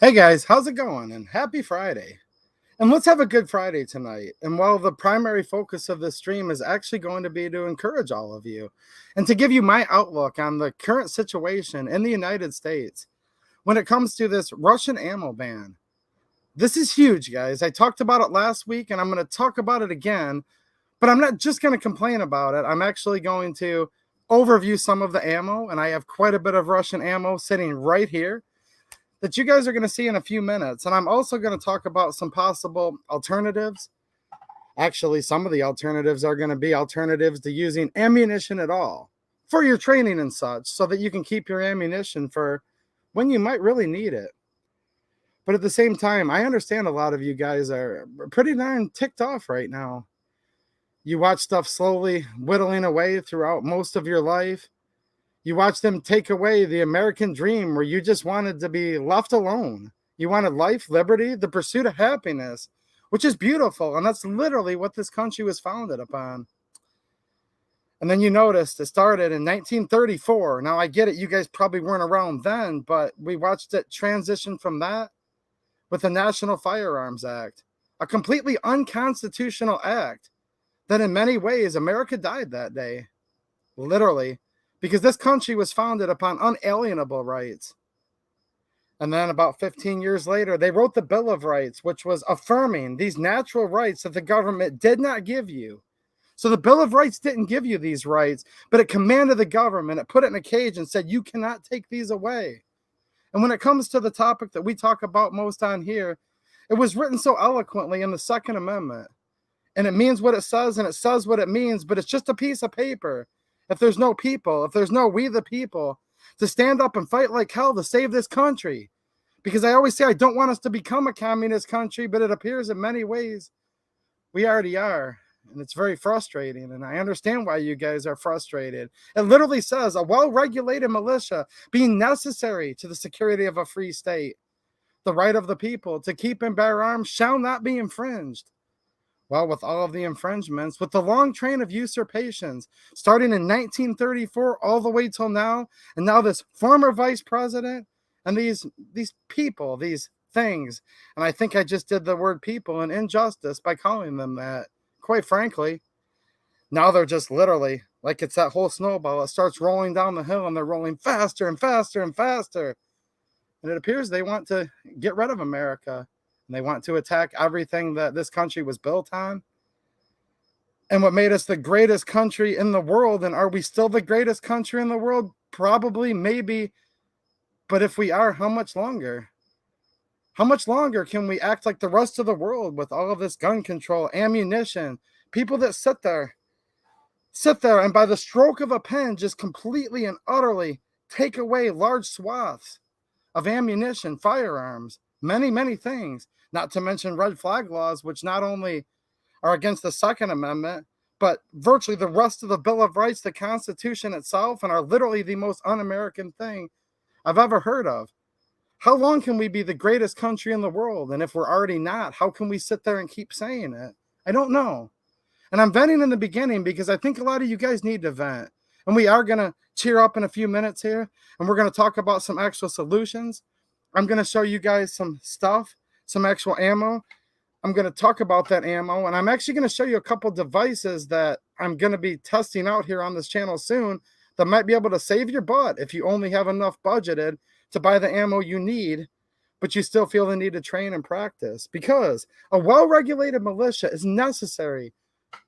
Hey guys, how's it going? And happy Friday. And let's have a good Friday tonight. And while the primary focus of this stream is actually going to be to encourage all of you and to give you my outlook on the current situation in the United States when it comes to this Russian ammo ban. This is huge, guys. I talked about it last week and I'm going to talk about it again, but I'm not just going to complain about it. I'm actually going to overview some of the ammo, and I have quite a bit of Russian ammo sitting right here that you guys are going to see in a few minutes. And I'm also going to talk about some possible alternatives. Actually, some of the alternatives are going to be alternatives to using ammunition at all for your training and such, so that you can keep your ammunition for when you might really need it. But at the same time, I understand a lot of you guys are pretty darn ticked off right now. You watch stuff slowly whittling away throughout most of your life. You watch them take away the American dream where you just wanted to be left alone. You wanted life, liberty, the pursuit of happiness, which is beautiful. And that's literally what this country was founded upon. And then you noticed it started in 1934. Now, I get it. You guys probably weren't around then, but we watched it transition from that with the National Firearms Act, a completely unconstitutional act that in many ways America died that day, literally. Because this country was founded upon unalienable rights. And then about 15 years later, they wrote the Bill of Rights, which was affirming these natural rights that the government did not give you. So the Bill of Rights didn't give you these rights, but it commanded the government. It put it in a cage and said, you cannot take these away. And when it comes to the topic that we talk about most on here, it was written so eloquently in the Second Amendment. And it means what it says, and it says what it means, but it's just a piece of paper. If there's no people, if there's no we the people to stand up and fight like hell to save this country. Because I always say I don't want us to become a communist country, but it appears in many ways we already are. And it's very frustrating, and I understand why you guys are frustrated. It literally says a well-regulated militia being necessary to the security of a free state. The right of the people to keep and bear arms shall not be infringed. Well, with all of the infringements, with the long train of usurpations, starting in 1934 all the way till now, and now this former vice president and these people, these things, and I think I just did the word people an injustice by calling them that, quite frankly. Now they're just literally, like it's that whole snowball, it starts rolling down the hill and they're rolling faster and faster and faster. And it appears they want to get rid of America. And they want to attack everything that this country was built on. And what made us the greatest country in the world, and are we still the greatest country in the world? Probably, maybe. But if we are, how much longer? How much longer can we act like the rest of the world with all of this gun control, ammunition, people that sit there, and by the stroke of a pen, just completely and utterly take away large swaths of ammunition, firearms, many, many things, not to mention red flag laws, which not only are against the Second Amendment, but virtually the rest of the Bill of Rights, the Constitution itself, and are literally the most un-American thing I've ever heard of. How long can we be the greatest country in the world? And if we're already not, how can we sit there and keep saying it? I don't know. And I'm venting in the beginning because I think a lot of you guys need to vent. And we are going to cheer up in a few minutes here, and we're going to talk about some actual solutions. I'm going to show you guys some stuff, some actual ammo. I'm going to talk about that ammo, and I'm actually going to show you a couple devices that I'm going to be testing out here on this channel soon that might be able to save your butt if you only have enough budgeted to buy the ammo you need, but you still feel the need to train and practice. Because a well-regulated militia is necessary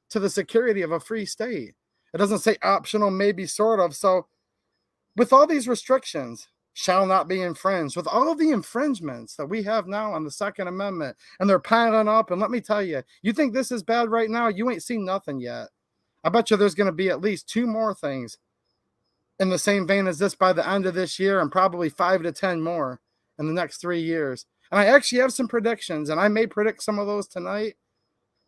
to the security of a free state. It doesn't say optional, maybe, sort of. So with all these restrictions, shall not be infringed, with all of the infringements that we have now on the Second Amendment, and they're piling up. And let me tell you, you think this is bad right now? You ain't seen nothing yet. I bet you there's going to be at least 2 more things in the same vein as this by the end of this year, and probably 5 to 10 more in the next 3 years. And I actually have some predictions, and I may predict some of those tonight.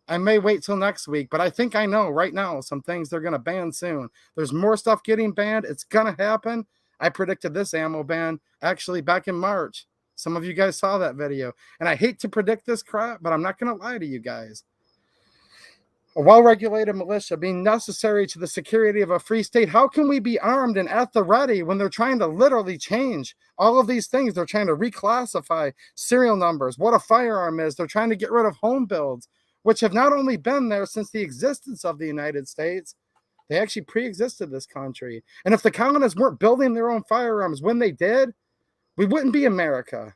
I may wait till next week, but I think I know right now some things they're going to ban soon. There's more stuff getting banned. It's going to happen. I predicted this ammo ban actually back in March. Some of you guys saw that video. And I hate to predict this crap, but I'm not going to lie to you guys. A well-regulated militia being necessary to the security of a free state, how can we be armed and at the ready when they're trying to literally change all of these things? They're trying to reclassify serial numbers, what a firearm is. They're trying to get rid of home builds, which have not only been there since the existence of the United States, they actually pre-existed this country. And if the colonists weren't building their own firearms when they did, we wouldn't be America.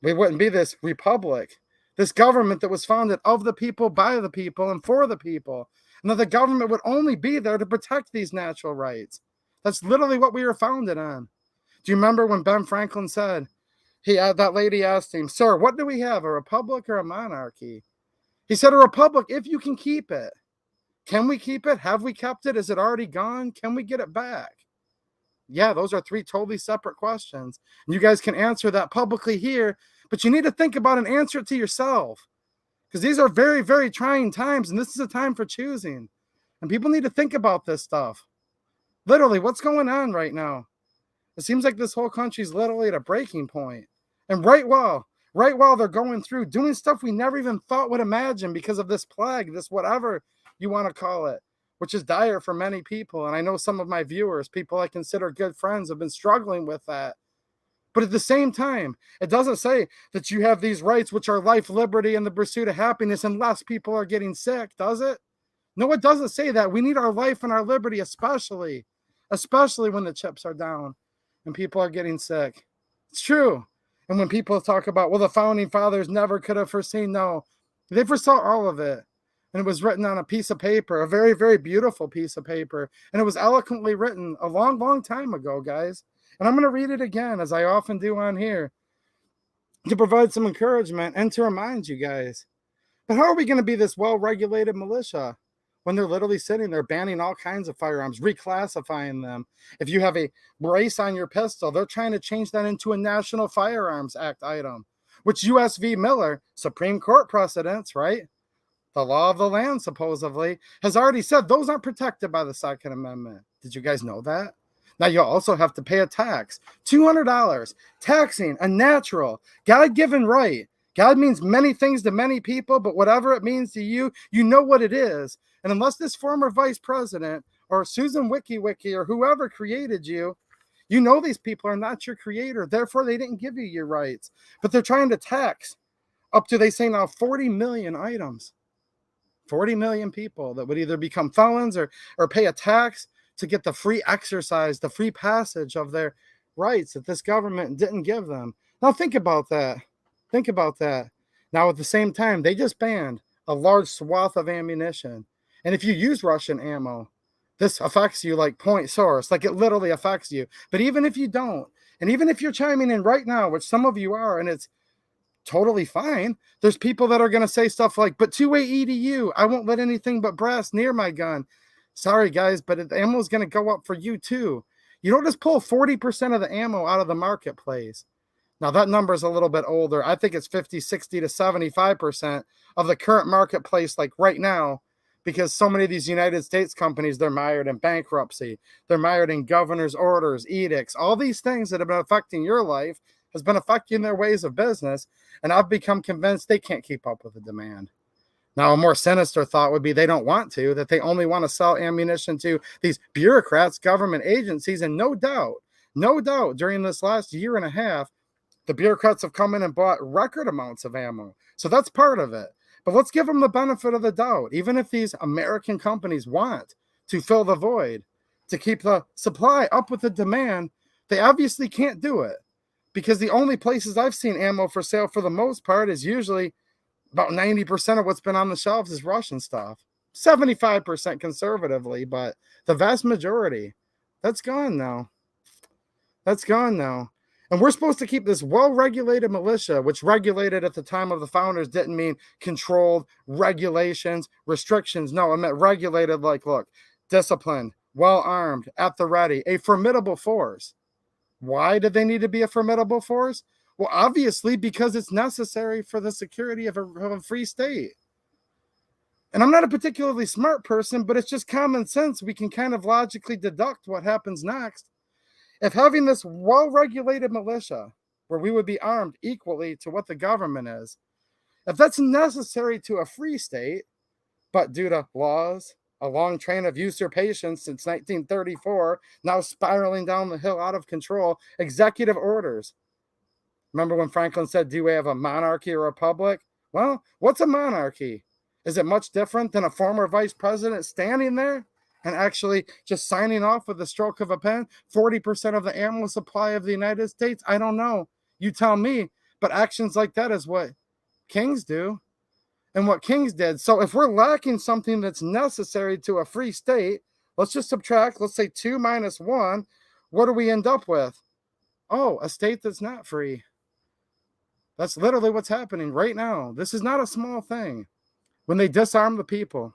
We wouldn't be this republic, this government that was founded of the people, by the people, and for the people. And that the government would only be there to protect these natural rights. That's literally what we were founded on. Do you remember when Ben Franklin said, that lady asked him, "Sir, what do we have, a republic or a monarchy?" He said, "A republic, if you can keep it." Can we keep it? Have we kept it? Is it already gone? Can we get it back? Yeah, those are three totally separate questions. And you guys can answer that publicly here, but you need to think about and answer it to yourself. Because these are very, very trying times, and this is a time for choosing. And people need to think about this stuff. Literally, what's going on right now? It seems like this whole country's literally at a breaking point. And right while they're going through doing stuff we never even thought would imagine because of this plague, this whatever you want to call it, which is dire for many people. And I know some of my viewers, people I consider good friends, have been struggling with that. But at the same time, it doesn't say that you have these rights, which are life, liberty, and the pursuit of happiness, unless people are getting sick, does it? No, it doesn't say that. We need our life and our liberty, especially when the chips are down and people are getting sick. It's true. And when people talk about, well, the founding fathers never could have foreseen, no, they foresaw all of it. And it was written on a piece of paper, a very, very beautiful piece of paper. And it was eloquently written a long, long time ago, guys. And I'm going to read it again, as I often do on here, to provide some encouragement and to remind you guys. But how are we going to be this well-regulated militia when they're literally sitting there banning all kinds of firearms, reclassifying them? If you have a brace on your pistol, they're trying to change that into a National Firearms Act item, which U.S. v. Miller, Supreme Court precedents, right? The law of the land, supposedly, has already said those aren't protected by the Second Amendment. Did you guys know that? Now, you'll also have to pay a tax, $200, taxing a natural, God-given right. God means many things to many people, but whatever it means to you, you know what it is. And unless this former vice president or Susan WikiWiki or whoever created you, you know these people are not your creator. Therefore, they didn't give you your rights. But they're trying to tax up to, they say now, 40 million items. 40 million people that would either become felons or pay a tax to get the free exercise, the free passage of their rights that this government didn't give them. Now think about that. Think about that. Now at the same time, they just banned a large swath of ammunition. And if you use Russian ammo, this affects you like point source, like it literally affects you. But even if you don't, and even if you're chiming in right now, which some of you are, and it's totally fine, there's people that are going to say stuff like, but two-way EDU, I won't let anything but brass near my gun. Sorry, guys, but the ammo is going to go up for you, too. You don't just pull 40% of the ammo out of the marketplace. Now, that number is a little bit older. I think it's 50, 60 to 75% of the current marketplace, like right now, because so many of these United States companies, they're mired in bankruptcy. They're mired in governor's orders, edicts, all these things that have been affecting your life has been affecting their ways of business. And I've become convinced they can't keep up with the demand. Now, a more sinister thought would be they don't want to, that they only want to sell ammunition to these bureaucrats, government agencies. And no doubt, during this last year and a half, the bureaucrats have come in and bought record amounts of ammo. So that's part of it. But let's give them the benefit of the doubt. Even if these American companies want to fill the void, to keep the supply up with the demand, they obviously can't do it. Because the only places I've seen ammo for sale for the most part is usually about 90% of what's been on the shelves is Russian stuff. 75% conservatively, but the vast majority, that's gone now. That's gone now. And we're supposed to keep this well-regulated militia, which regulated at the time of the founders didn't mean controlled, regulations, restrictions. No, it meant regulated like, look, disciplined, well-armed, at the ready, a formidable force. Why did they need to be a formidable force? Well, obviously, because it's necessary for the security of a free state. And I'm not a particularly smart person, but it's just common sense. We can kind of logically deduct what happens next. If having this well-regulated militia, where we would be armed equally to what the government is, if that's necessary to a free state, but due to laws, a long train of usurpation since 1934, now spiraling down the hill out of control, executive orders. Remember when Franklin said, do we have a monarchy or a republic? Well, what's a monarchy? Is it much different than a former vice president standing there and actually just signing off with the stroke of a pen? 40% of the ammo supply of the United States? I don't know. You tell me. But actions like that is what kings do and what kings did. So if we're lacking something that's necessary to a free state, let's just subtract, let's say 2 minus 1. What do we end up with? Oh, a state that's not free. That's literally what's happening right now. This is not a small thing. When they disarm the people.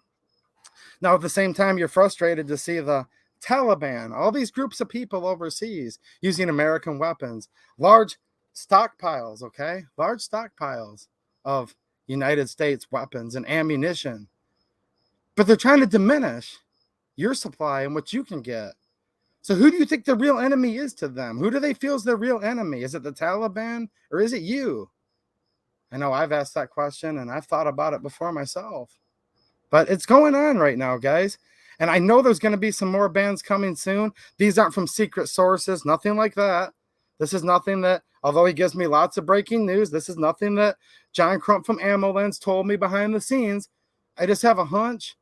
Now, at the same time, you're frustrated to see the Taliban, all these groups of people overseas using American weapons, large stockpiles, okay? Large stockpiles of United States weapons and ammunition. But they're trying to diminish your supply and what you can get. So who do you think the real enemy is to them? Who do they feel is their real enemy? Is it the Taliban or is it you? I know I've asked that question and I've thought about it before myself. But it's going on right now, guys. And I know there's going to be some more bans coming soon. These aren't from secret sources, nothing like that. This is nothing that, although he gives me lots of breaking news, this is nothing that John Crump from AmmoLens told me behind the scenes. I just have a hunch,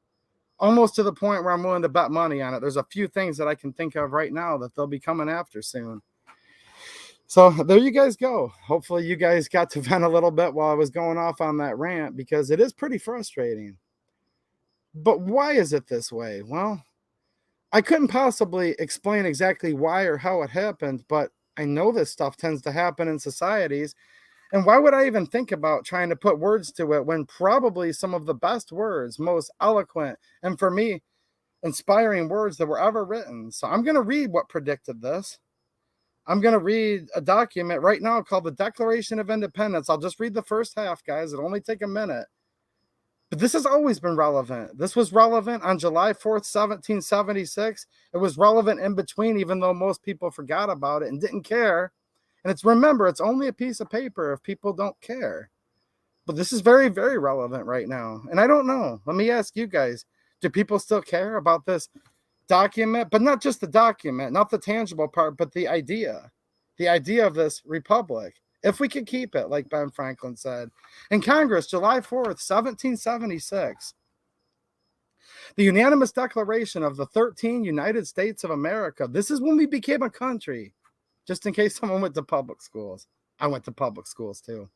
almost to the point where I'm willing to bet money on it. There's a few things that I can think of right now that they'll be coming after soon. So there you guys go. Hopefully you guys got to vent a little bit while I was going off on that rant, because it is pretty frustrating. But why is it this way? Well, I couldn't possibly explain exactly why or how it happened, but I know this stuff tends to happen in societies. And why would I even think about trying to put words to it when probably some of the best words, most eloquent, and for me, inspiring words that were ever written? So I'm going to read what predicted this. I'm going to read a document right now called the Declaration of Independence. I'll just read the first half, guys. It'll only take a minute. But this has always been relevant. This was relevant on July 4th, 1776. It was relevant in between, even though most people forgot about it and didn't care. And remember, it's only a piece of paper if people don't care. But this is very, very relevant right now. And I don't know. Let me ask you guys, do people still care about this document? But not just the document, not the tangible part, but the idea of this republic. If we could keep it, like Ben Franklin said. In Congress, July 4th, 1776, the unanimous declaration of the 13 United States of America. This is when we became a country, just in case someone went to public schools. I went to public schools too.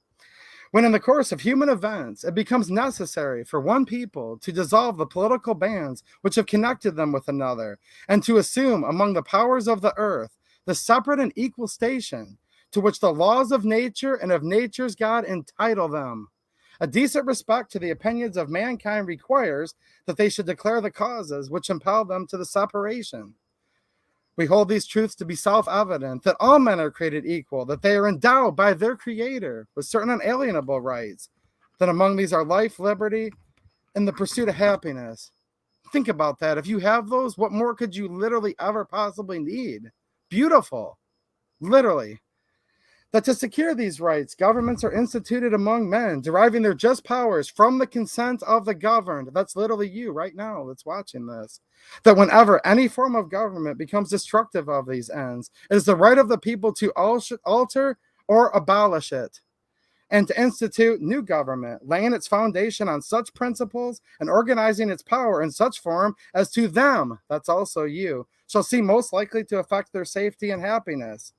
When in the course of human events, it becomes necessary for one people to dissolve the political bands which have connected them with another, and to assume among the powers of the earth the separate and equal station to which the laws of nature and of nature's God entitle them. A decent respect to the opinions of mankind requires that they should declare the causes which impel them to the separation. We hold these truths to be self-evident, that all men are created equal, that they are endowed by their Creator with certain unalienable rights, that among these are life, liberty, and the pursuit of happiness. Think about that. If you have those, what more could you literally ever possibly need? Beautiful. Literally. That to secure these rights, governments are instituted among men, deriving their just powers from the consent of the governed. That's literally you right now that's watching this. That whenever any form of government becomes destructive of these ends, it is the right of the people to alter or abolish it, and to institute new government, laying its foundation on such principles and organizing its power in such form as to them, that's also you, shall seem most likely to affect their safety and happiness.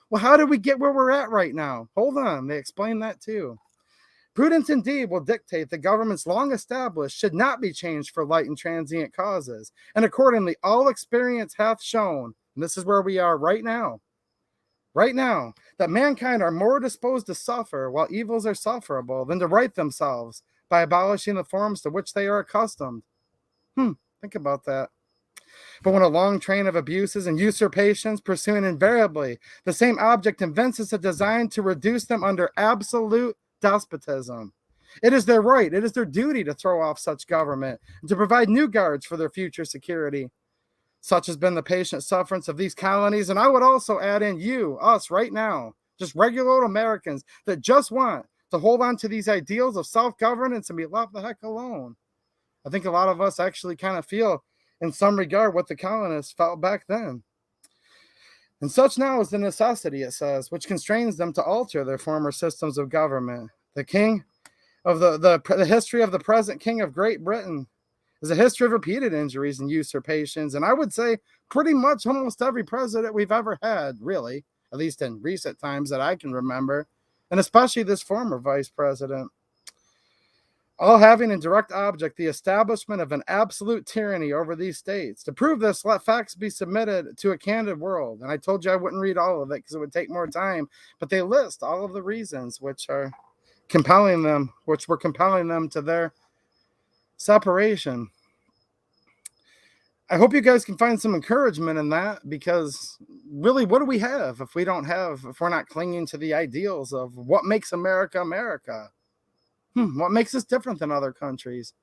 Well, how did we get where we're at right now? Hold on, they explain that too. Prudence indeed will dictate that governments long established should not be changed for light and transient causes, and accordingly all experience hath shown, and this is where we are right now, that mankind are more disposed to suffer while evils are sufferable than to right themselves by abolishing the forms to which they are accustomed. Think about that. But when a long train of abuses and usurpations, pursuing invariably the same object, evinces a design to reduce them under absolute despotism, it is their right, it is their duty to throw off such government and to provide new guards for their future security. Such has been the patient sufferance of these colonies, and I would also add in you, us right now, just regular old Americans that just want to hold on to these ideals of self-governance and be left the heck alone. I think a lot of us actually kind of feel, in some regard, what the colonists felt back then. And such now is the necessity, it says, which constrains them to alter their former systems of government. The king of the history of the present king of Great Britain is a history of repeated injuries and usurpations, and I would say pretty much almost every president we've ever had, really, at least in recent times that I can remember, and especially this former vice president, all having in direct object the establishment of an absolute tyranny over these states. To prove this, let facts be submitted to a candid world. And I told you I wouldn't read all of it because it would take more time, but they list all of the reasons which were compelling them to their separation. I hope you guys can find some encouragement in that, because really, what do we have if we're not clinging to the ideals of what makes America America? What makes us different than other countries?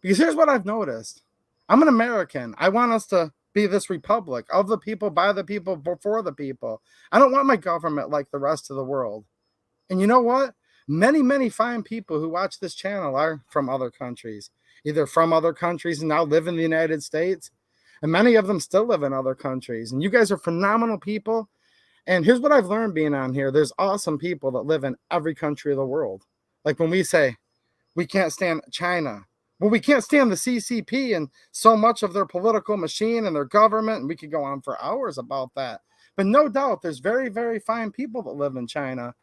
Because here's what I've noticed. I'm an American. I want us to be this republic of the people, by the people, for the people. I don't want my government like the rest of the world. And you know what? Many, many fine people who watch this channel are from other countries, either from other countries and now live in the United States. And many of them still live in other countries. And you guys are phenomenal people. And here's what I've learned being on here. There's awesome people that live in every country of the world. Like when we say we can't stand China, well, we can't stand the CCP and so much of their political machine and their government, and we could go on for hours about that. But no doubt there's very, very fine people that live in China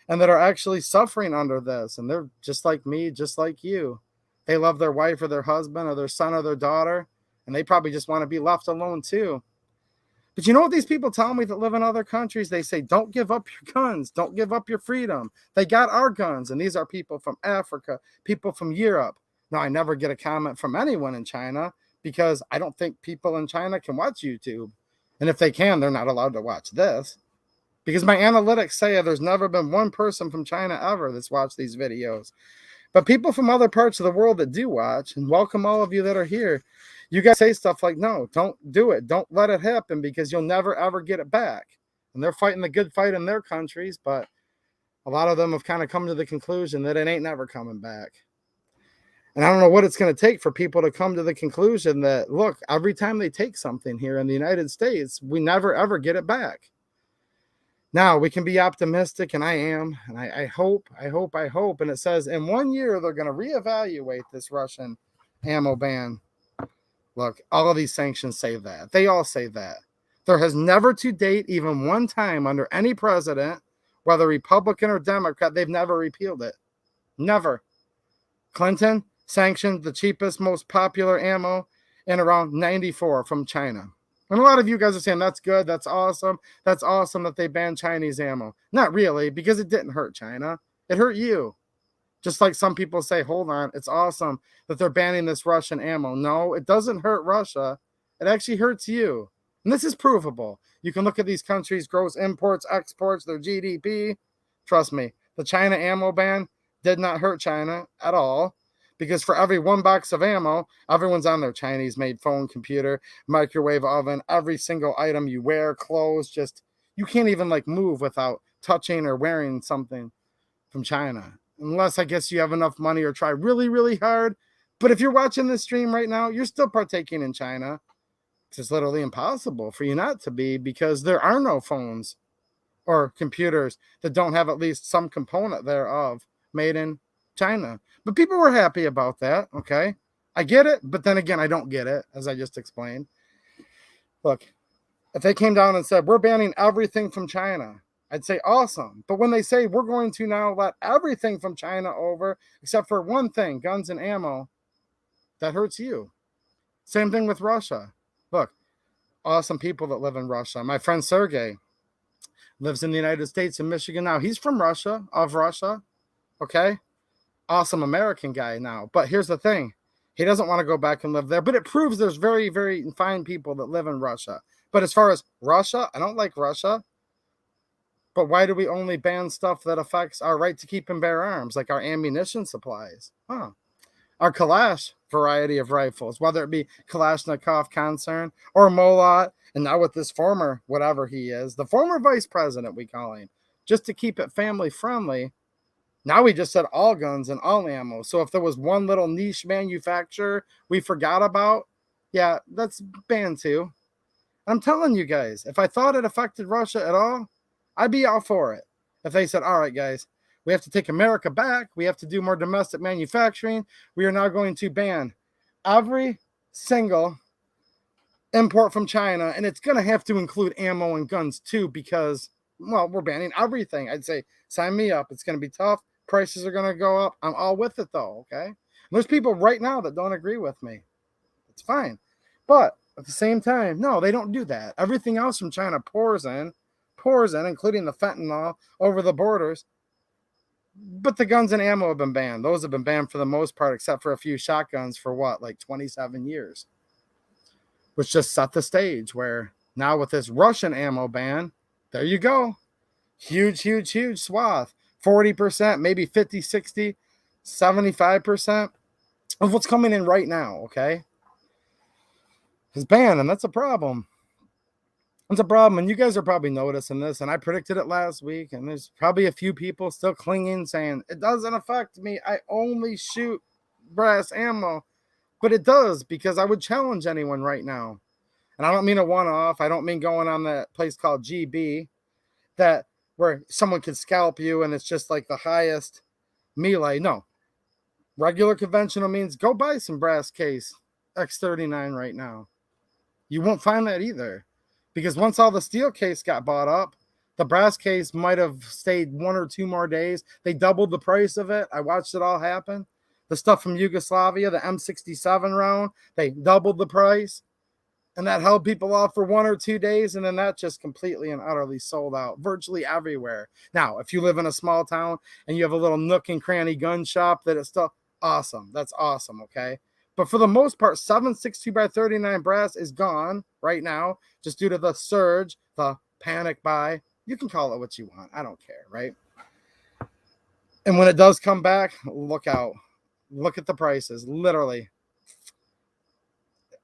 and that are actually suffering under this. And they're just like me, just like you. They love their wife or their husband or their son or their daughter, and they probably just want to be left alone too. But you know what these people tell me that live in other countries? They say, don't give up your guns. Don't give up your freedom. They got our guns. And these are people from Africa, people from Europe. Now, I never get a comment from anyone in China because I don't think people in China can watch YouTube. And if they can, they're not allowed to watch this. Because my analytics say there's never been one person from China ever that's watched these videos. But people from other parts of the world that do watch, and welcome all of you that are here, you guys say stuff like, no, don't do it. Don't let it happen because you'll never, ever get it back. And they're fighting the good fight in their countries, but a lot of them have kind of come to the conclusion that it ain't never coming back. And I don't know what it's going to take for people to come to the conclusion that, look, every time they take something here in the United States, we never, ever get it back. Now, we can be optimistic, and I am, and I hope, and it says in 1 year they're going to reevaluate this Russian ammo ban. Look, all of these sanctions say that. They all say that. There has never to date, even one time under any president, whether Republican or Democrat, they've never repealed it. Never. Clinton sanctioned the cheapest, most popular ammo in around 94 from China. And a lot of you guys are saying, that's good, that's awesome. That's awesome that they banned Chinese ammo. Not really, because it didn't hurt China. It hurt you. Just like some people say, hold on, it's awesome that they're banning this Russian ammo. No, it doesn't hurt Russia. It actually hurts you. And this is provable. You can look at these countries' gross imports, exports, their GDP. Trust me, the China ammo ban did not hurt China at all. Because for every one box of ammo, everyone's on their Chinese-made phone, computer, microwave oven, every single item you wear, clothes, just, you can't even like move without touching or wearing something from China. Unless I guess you have enough money or try really, really hard. But if you're watching this stream right now, you're still partaking in China. It's literally impossible for you not to be, because there are no phones or computers that don't have at least some component thereof made in China. But people were happy about that, okay? I get it, but then again, I don't get it, as I just explained. Look, if they came down and said, we're banning everything from China, I'd say awesome. But when they say we're going to now let everything from China over, except for one thing, guns and ammo, that hurts you. Same thing with Russia. Look, awesome people that live in Russia. My friend Sergey lives in the United States in Michigan now. He's from Russia, okay? Awesome American guy now. But here's the thing. He doesn't want to go back and live there. But it proves there's very, very fine people that live in Russia. But as far as Russia, I don't like Russia. But why do we only ban stuff that affects our right to keep and bear arms, like our ammunition supplies? Our Kalash variety of rifles, whether it be Kalashnikov concern or Molot, and now with this former, whatever he is, the former vice president, we call him, just to keep it family friendly, Now we just said all guns and all ammo. So if there was one little niche manufacturer we forgot about, yeah, that's banned too. I'm telling you guys, if I thought it affected Russia at all, I'd be all for it. If they said, all right, guys, we have to take America back, we have to do more domestic manufacturing, we are now going to ban every single import from China, and it's going to have to include ammo and guns too, because, well, we're banning everything. I'd say, sign me up. It's going to be tough. Prices are going to go up. I'm all with it, though, okay? And there's people right now that don't agree with me. It's fine. But at the same time, no, they don't do that. Everything else from China pours in, including the fentanyl over the borders. But the guns and ammo have been banned. Those have been banned for the most part, except for a few shotguns for what, like 27 years. Which just set the stage where now with this Russian ammo ban, there you go. Huge, huge, huge swath. 40%, maybe 50, 60, 75% of what's coming in right now, okay, is banned, and that's a problem. It's a problem, and you guys are probably noticing this, and I predicted it last week, and there's probably a few people still clinging, saying, it doesn't affect me. I only shoot brass ammo. But it does, because I would challenge anyone right now. And I don't mean a one-off. I don't mean going on that place called GB, that where someone could scalp you and it's just like the highest melee. No. Regular conventional means go buy some brass case X39 right now. You won't find that either. Because once all the steel case got bought up, the brass case might have stayed 1 or 2 more days. They doubled the price of it. I watched it all happen. The stuff from Yugoslavia, the M67 round, they doubled the price. And that held people off for 1 or 2 days. And then that just completely and utterly sold out virtually everywhere. Now, if you live in a small town and you have a little nook and cranny gun shop that is still awesome. That's awesome, okay? But for the most part, 7.62x39 brass is gone right now just due to the surge, the panic buy. You can call it what you want. I don't care, right? And when it does come back, look out. Look at the prices, literally.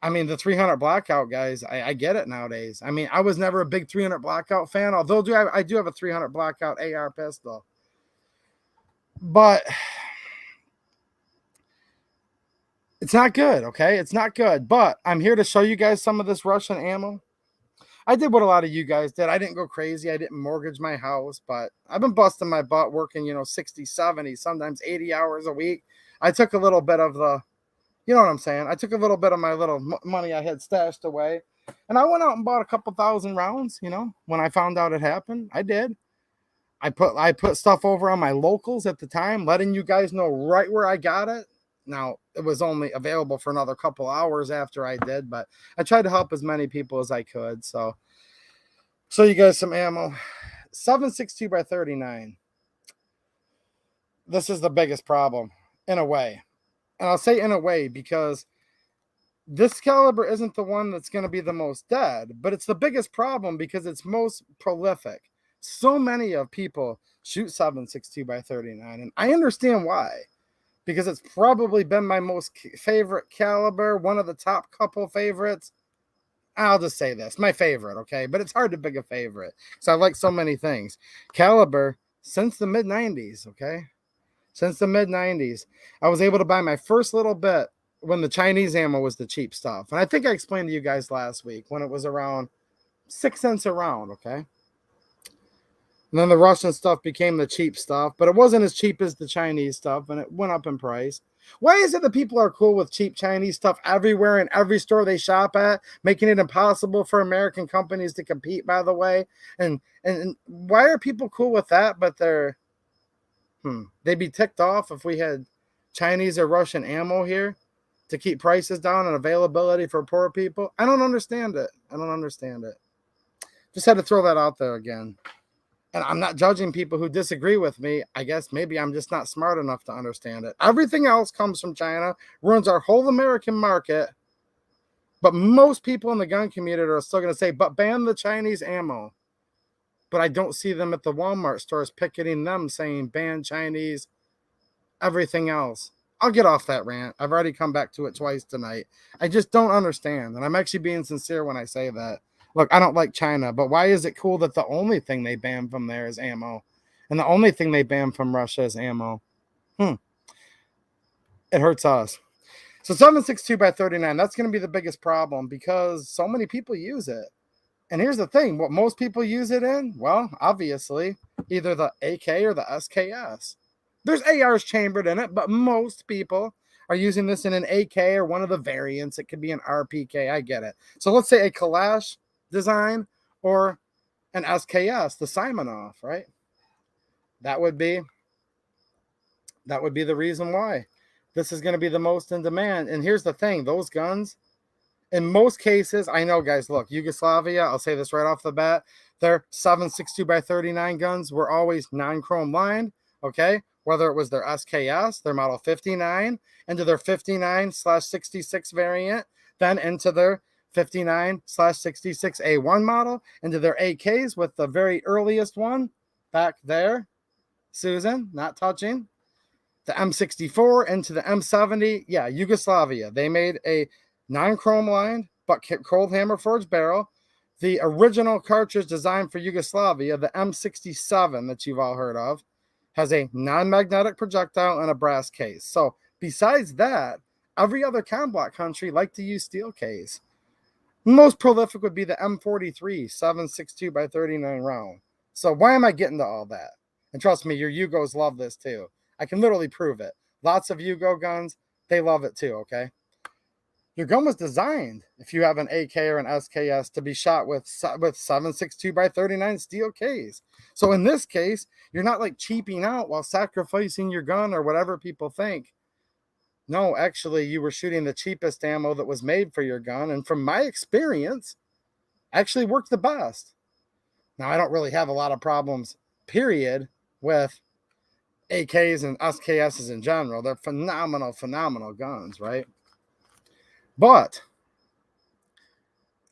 I mean, the 300 blackout, guys, I get it nowadays. I mean, I was never a big 300 blackout fan, although I do have a 300 blackout AR pistol. But it's not good, okay? It's not good. But I'm here to show you guys some of this Russian ammo. I did what a lot of you guys did. I didn't go crazy. I didn't mortgage my house, but I've been busting my butt working, 60, 70, sometimes 80 hours a week. I took a little bit of the, you know what I'm saying? I took a little bit of my little money I had stashed away, and I went out and bought a couple thousand rounds, when I found out it happened. I did. I put stuff over on my locals at the time, letting you guys know right where I got it. Now, it was only available for another couple hours after I did, but I tried to help as many people as I could. So show you guys some ammo. 7.62x39. This is the biggest problem, in a way. And I'll say in a way because this caliber isn't the one that's going to be the most dead, but it's the biggest problem because it's most prolific. So many of people shoot 7.62x39, and I understand why. Because it's probably been my most favorite caliber, one of the top couple favorites. I'll just say this, my favorite, okay? But it's hard to pick a favorite because I like so many things. Caliber since the mid-90s, okay? Since the mid-90s. I was able to buy my first little bit when the Chinese ammo was the cheap stuff. And I think I explained to you guys last week when it was around 6 cents a round, okay? And then the Russian stuff became the cheap stuff, but it wasn't as cheap as the Chinese stuff, and it went up in price. Why is it that people are cool with cheap Chinese stuff everywhere in every store they shop at, making it impossible for American companies to compete, by the way? And why are people cool with that, but they'd be ticked off if we had Chinese or Russian ammo here to keep prices down and availability for poor people? I don't understand it. Just had to throw that out there again. And I'm not judging people who disagree with me. I guess maybe I'm just not smart enough to understand it. Everything else comes from China, ruins our whole American market. But most people in the gun community are still going to say, but ban the Chinese ammo. But I don't see them at the Walmart stores picketing them saying ban Chinese, everything else. I'll get off that rant. I've already come back to it twice tonight. I just don't understand. And I'm actually being sincere when I say that. Look, I don't like China, but why is it cool that the only thing they ban from there is ammo? And the only thing they ban from Russia is ammo. It hurts us. So 7.62 by 39, that's going to be the biggest problem because so many people use it. And here's the thing, what most people use it in, well, obviously, either the AK or the SKS. There's ARs chambered in it, but most people are using this in an AK or one of the variants. It could be an RPK, I get it. So let's say a Kalash design or an SKS, the Simonov, right? That would be the reason why. This is going to be the most in demand. And here's the thing, those guns, in most cases, I know, guys, look, Yugoslavia, I'll say this right off the bat, their 7.62 by 39 guns were always non-chrome lined, okay? Whether it was their SKS, their Model 59, into their 59/66 variant, then into their 59/66A1 model, into their AKs with the very earliest one back there, Susan, not touching, the M64 into the M70, yeah, Yugoslavia. They made a non-chrome lined but cold hammer forged barrel. The original cartridge designed for Yugoslavia, the M67 that you've all heard of, has a non-magnetic projectile and a brass case. So besides that, every other ConBlock country like to use steel case. Most prolific would be the M43 7.62 by 39 round. So why am I getting to all that? And trust me, your Yugos love this too. I can literally prove it. Lots of Yugo guns, they love it too, okay? Your gun was designed, if you have an AK or an SKS, to be shot with 7.62 by 39 steel case. So in this case, you're not like cheaping out while sacrificing your gun or whatever people think. No, actually, you were shooting the cheapest ammo that was made for your gun. And from my experience, actually worked the best. Now, I don't really have a lot of problems, period, with AKs and SKSs in general. They're phenomenal, phenomenal guns, right? But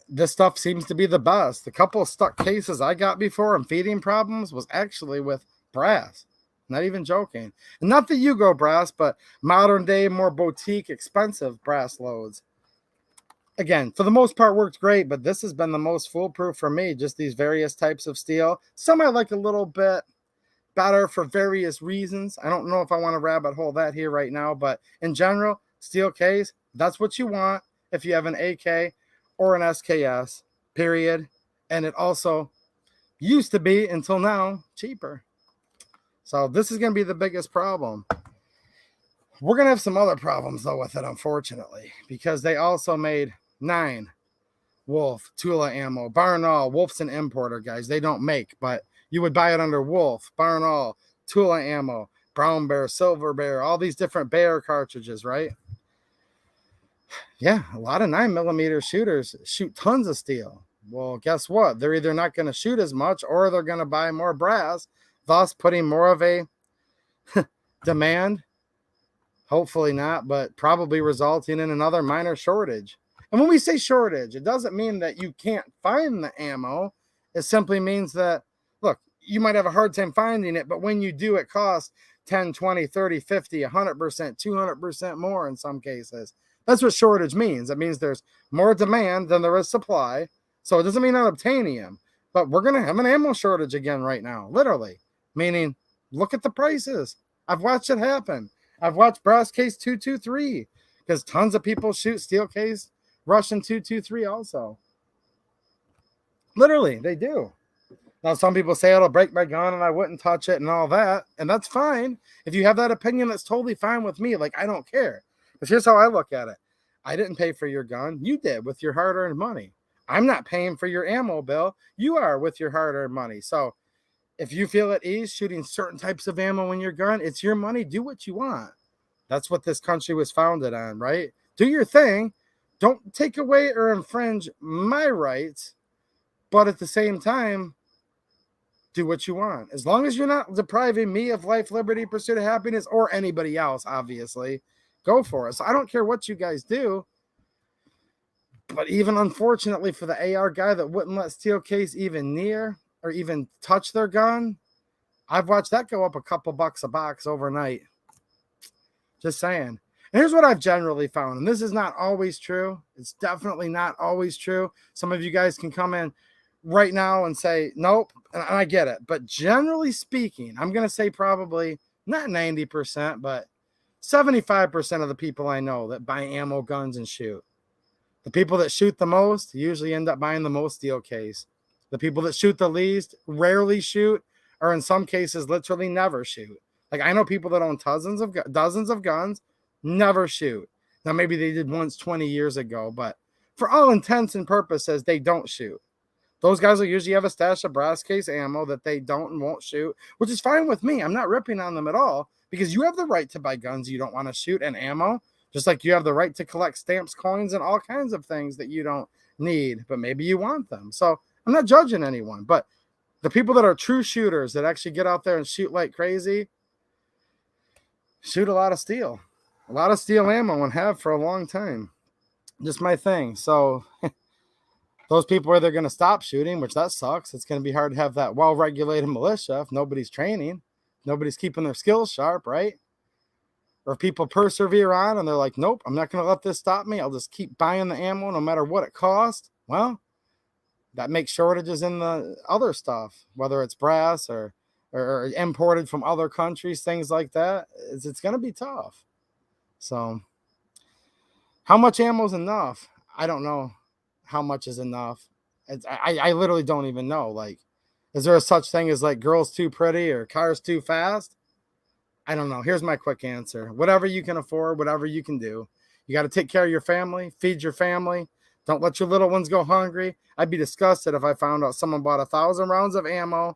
this stuff seems to be the best. The couple of stuck cases I got before and feeding problems was actually with brass. Not even joking. And not the Yugo brass, but modern day, more boutique, expensive brass loads. Again, for the most part, worked great, but this has been the most foolproof for me, just these various types of steel. Some I like a little bit better for various reasons. I don't know if I want to rabbit hole that here right now, but in general, steel case, that's what you want if you have an AK or an SKS, period. And it also used to be, until now, cheaper. So this is going to be the biggest problem. We're going to have some other problems, though, with it, unfortunately, because they also made 9 Wolf, Tula ammo, Barnaul. Wolf's an importer, guys. They don't make, but you would buy it under Wolf, Barnaul, Tula ammo, Brown Bear, Silver Bear, all these different Bear cartridges, right? Yeah, a lot of 9mm shooters shoot tons of steel. Well, guess what? They're either not going to shoot as much or they're going to buy more brass, thus putting more of a demand. Hopefully not, but probably resulting in another minor shortage. And when we say shortage, it doesn't mean that you can't find the ammo. It simply means that, look, you might have a hard time finding it, but when you do, it costs 10, 20, 30, 50, 100%, 200% more in some cases. That's what shortage means. It means there's more demand than there is supply. So it doesn't mean unobtainium, but we're going to have an ammo shortage again right now, literally. Meaning, look at the prices. I've watched it happen. I've watched brass case 223 because tons of people shoot steel case Russian 223 also. Literally, they do. Now, some people say it'll break my gun and I wouldn't touch it and all that, and that's fine. If you have that opinion, that's totally fine with me. Like, I don't care. But here's how I look at it. I didn't pay for your gun. You did with your hard-earned money. I'm not paying for your ammo bill. You are with your hard-earned money. So if you feel at ease shooting certain types of ammo in your gun, it's your money. Do what you want. That's what this country was founded on, right? Do your thing. Don't take away or infringe my rights. But at the same time, do what you want. As long as you're not depriving me of life, liberty, pursuit of happiness, or anybody else, obviously, go for it. So I don't care what you guys do. But even unfortunately for the AR guy that wouldn't let steel case even near or even touch their gun, I've watched that go up a couple bucks a box overnight. Just saying. And here's what I've generally found, and this is not always true. It's definitely not always true. Some of you guys can come in right now and say, nope, and I get it, but generally speaking, I'm going to say probably not 90%, but 75% of the people I know that buy ammo, guns, and shoot. The people that shoot the most usually end up buying the most steel case. The people that shoot the least rarely shoot, or in some cases, literally never shoot. Like I know people that own dozens of guns, never shoot. Now maybe they did once 20 years ago, but for all intents and purposes, they don't shoot. Those guys will usually have a stash of brass case ammo that they don't and won't shoot, which is fine with me. I'm not ripping on them at all because you have the right to buy guns you don't want to shoot and ammo, just like you have the right to collect stamps, coins, and all kinds of things that you don't need, but maybe you want them. So I'm not judging anyone, but the people that are true shooters that actually get out there and shoot like crazy, shoot a lot of steel ammo and have for a long time. Just my thing. So those people are either going to stop shooting, which that sucks. It's going to be hard to have that well-regulated militia if nobody's training, nobody's keeping their skills sharp, right? Or if people persevere on and they're like, nope, I'm not going to let this stop me. I'll just keep buying the ammo no matter what it costs. Well, that makes shortages in the other stuff, whether it's brass or imported from other countries, things like that. It's going to be tough. So how much ammo is enough? I don't know how much is enough. I literally don't even know. Like, is there a such thing as like girls too pretty or cars too fast? I don't know. Here's my quick answer. Whatever you can afford, whatever you can do. You got to take care of your family, feed your family. Don't let your little ones go hungry. I'd be disgusted if I found out someone bought 1,000 rounds of ammo.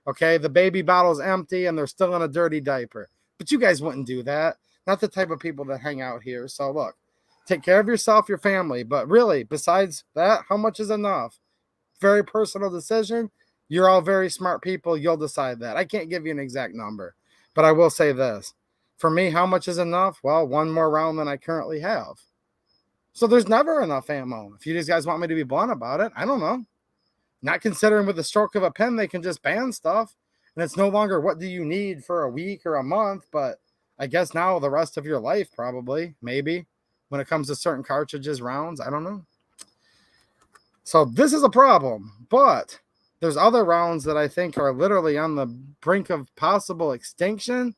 Okay, the baby bottle's empty and they're still in a dirty diaper. But you guys wouldn't do that. Not the type of people that hang out here. So look, take care of yourself, your family. But really, besides that, how much is enough? Very personal decision. You're all very smart people. You'll decide that. I can't give you an exact number. But I will say this. For me, how much is enough? Well, one more round than I currently have. So there's never enough ammo. If you guys want me to be blunt about it, I don't know. Not considering with the stroke of a pen, they can just ban stuff. And it's no longer what do you need for a week or a month, but I guess now the rest of your life probably, maybe, when it comes to certain cartridges, rounds. I don't know. So this is a problem, but there's other rounds that I think are literally on the brink of possible extinction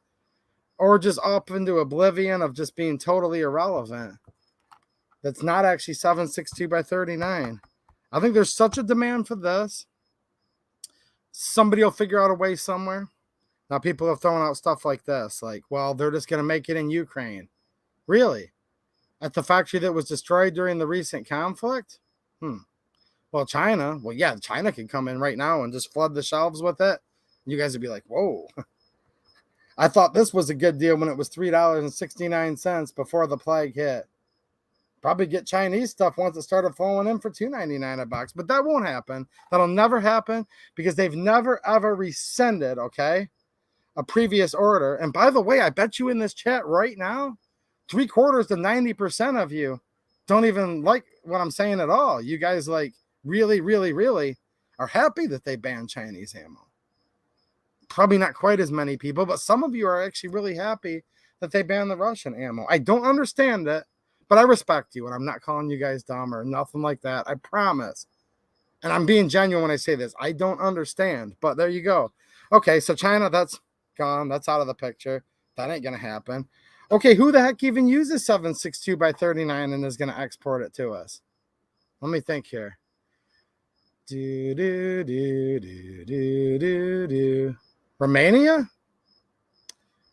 or just up into oblivion of just being totally irrelevant. That's not actually 7.62 by 39. I think there's such a demand for this. Somebody will figure out a way somewhere. Now people have thrown out stuff like this, like, well, they're just going to make it in Ukraine. Really? At the factory that was destroyed during the recent conflict? Well, China, China can come in right now and just flood the shelves with it. You guys would be like, whoa. I thought this was a good deal when it was $3.69 before the plague hit. Probably get Chinese stuff once it started flowing in for $2.99 a box, but that won't happen. That'll never happen because they've never, ever rescinded, okay, a previous order. And by the way, I bet you in this chat right now, 3/4 to 90% of you don't even like what I'm saying at all. You guys like really, really, really are happy that they banned Chinese ammo. Probably not quite as many people, but some of you are actually really happy that they banned the Russian ammo. I don't understand it. But I respect you, and I'm not calling you guys dumb or nothing like that. I promise. And I'm being genuine when I say this. I don't understand, but there you go. Okay, so China, that's gone. That's out of the picture. That ain't going to happen. Okay, who the heck even uses 7.62 by 39 and is going to export it to us? Let me think here. Romania?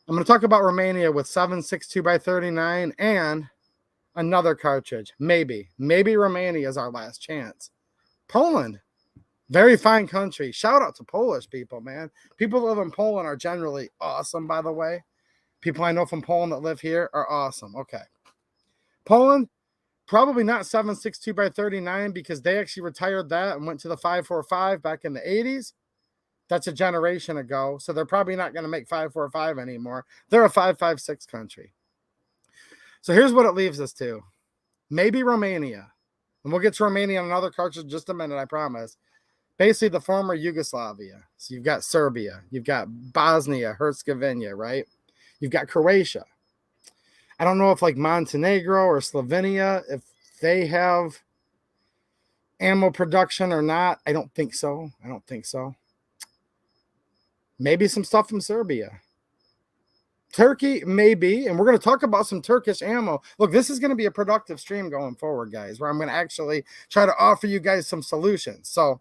I'm going to talk about Romania with 7.62 by 39 and another cartridge. Maybe Romania is our last chance. Poland, very fine country. Shout out to Polish people, man. People that live in Poland are generally awesome, by the way. People I know from Poland that live here are awesome. Okay. Poland, probably not 7.62 by 39 because they actually retired that and went to the 5.45 back in the 80s. That's a generation ago. So they're probably not going to make 5.45 anymore. They're a 5.56 country. So here's what it leaves us to. Maybe Romania. And we'll get to Romania in another cartridge in just a minute, I promise. Basically, the former Yugoslavia. So you've got Serbia. You've got Bosnia, Herzegovina, right? You've got Croatia. I don't know if like Montenegro or Slovenia, if they have ammo production or not. I don't think so. Maybe some stuff from Serbia. Turkey, maybe. And we're going to talk about some Turkish ammo. Look, this is going to be a productive stream going forward, guys, where I'm going to actually try to offer you guys some solutions. So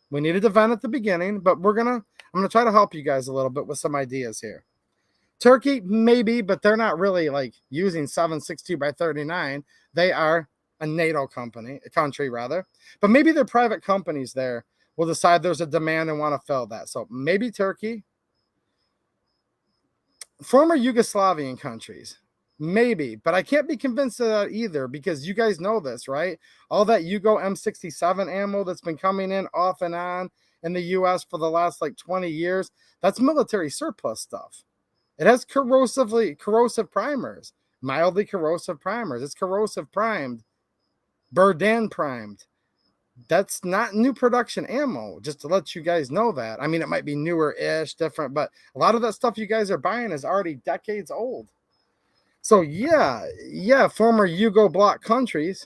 we needed a vent at the beginning, but I'm going to try to help you guys a little bit with some ideas here. Turkey, maybe, but they're not really like using 7.62 by 39. They are a NATO country rather, but maybe their private companies there will decide there's a demand and want to fill that. So maybe Turkey. Former Yugoslavian countries, maybe, but I can't be convinced of that either because you guys know this, right? All that Yugo M67 ammo that's been coming in off and on in the US for the last like 20 years, that's military surplus stuff. It has corrosive primers, mildly corrosive primers. It's corrosive primed, Berdan primed. That's not new production ammo, just to let you guys know that. I mean, it might be newer-ish, different, but a lot of that stuff you guys are buying is already decades old. So yeah, former Yugo bloc countries.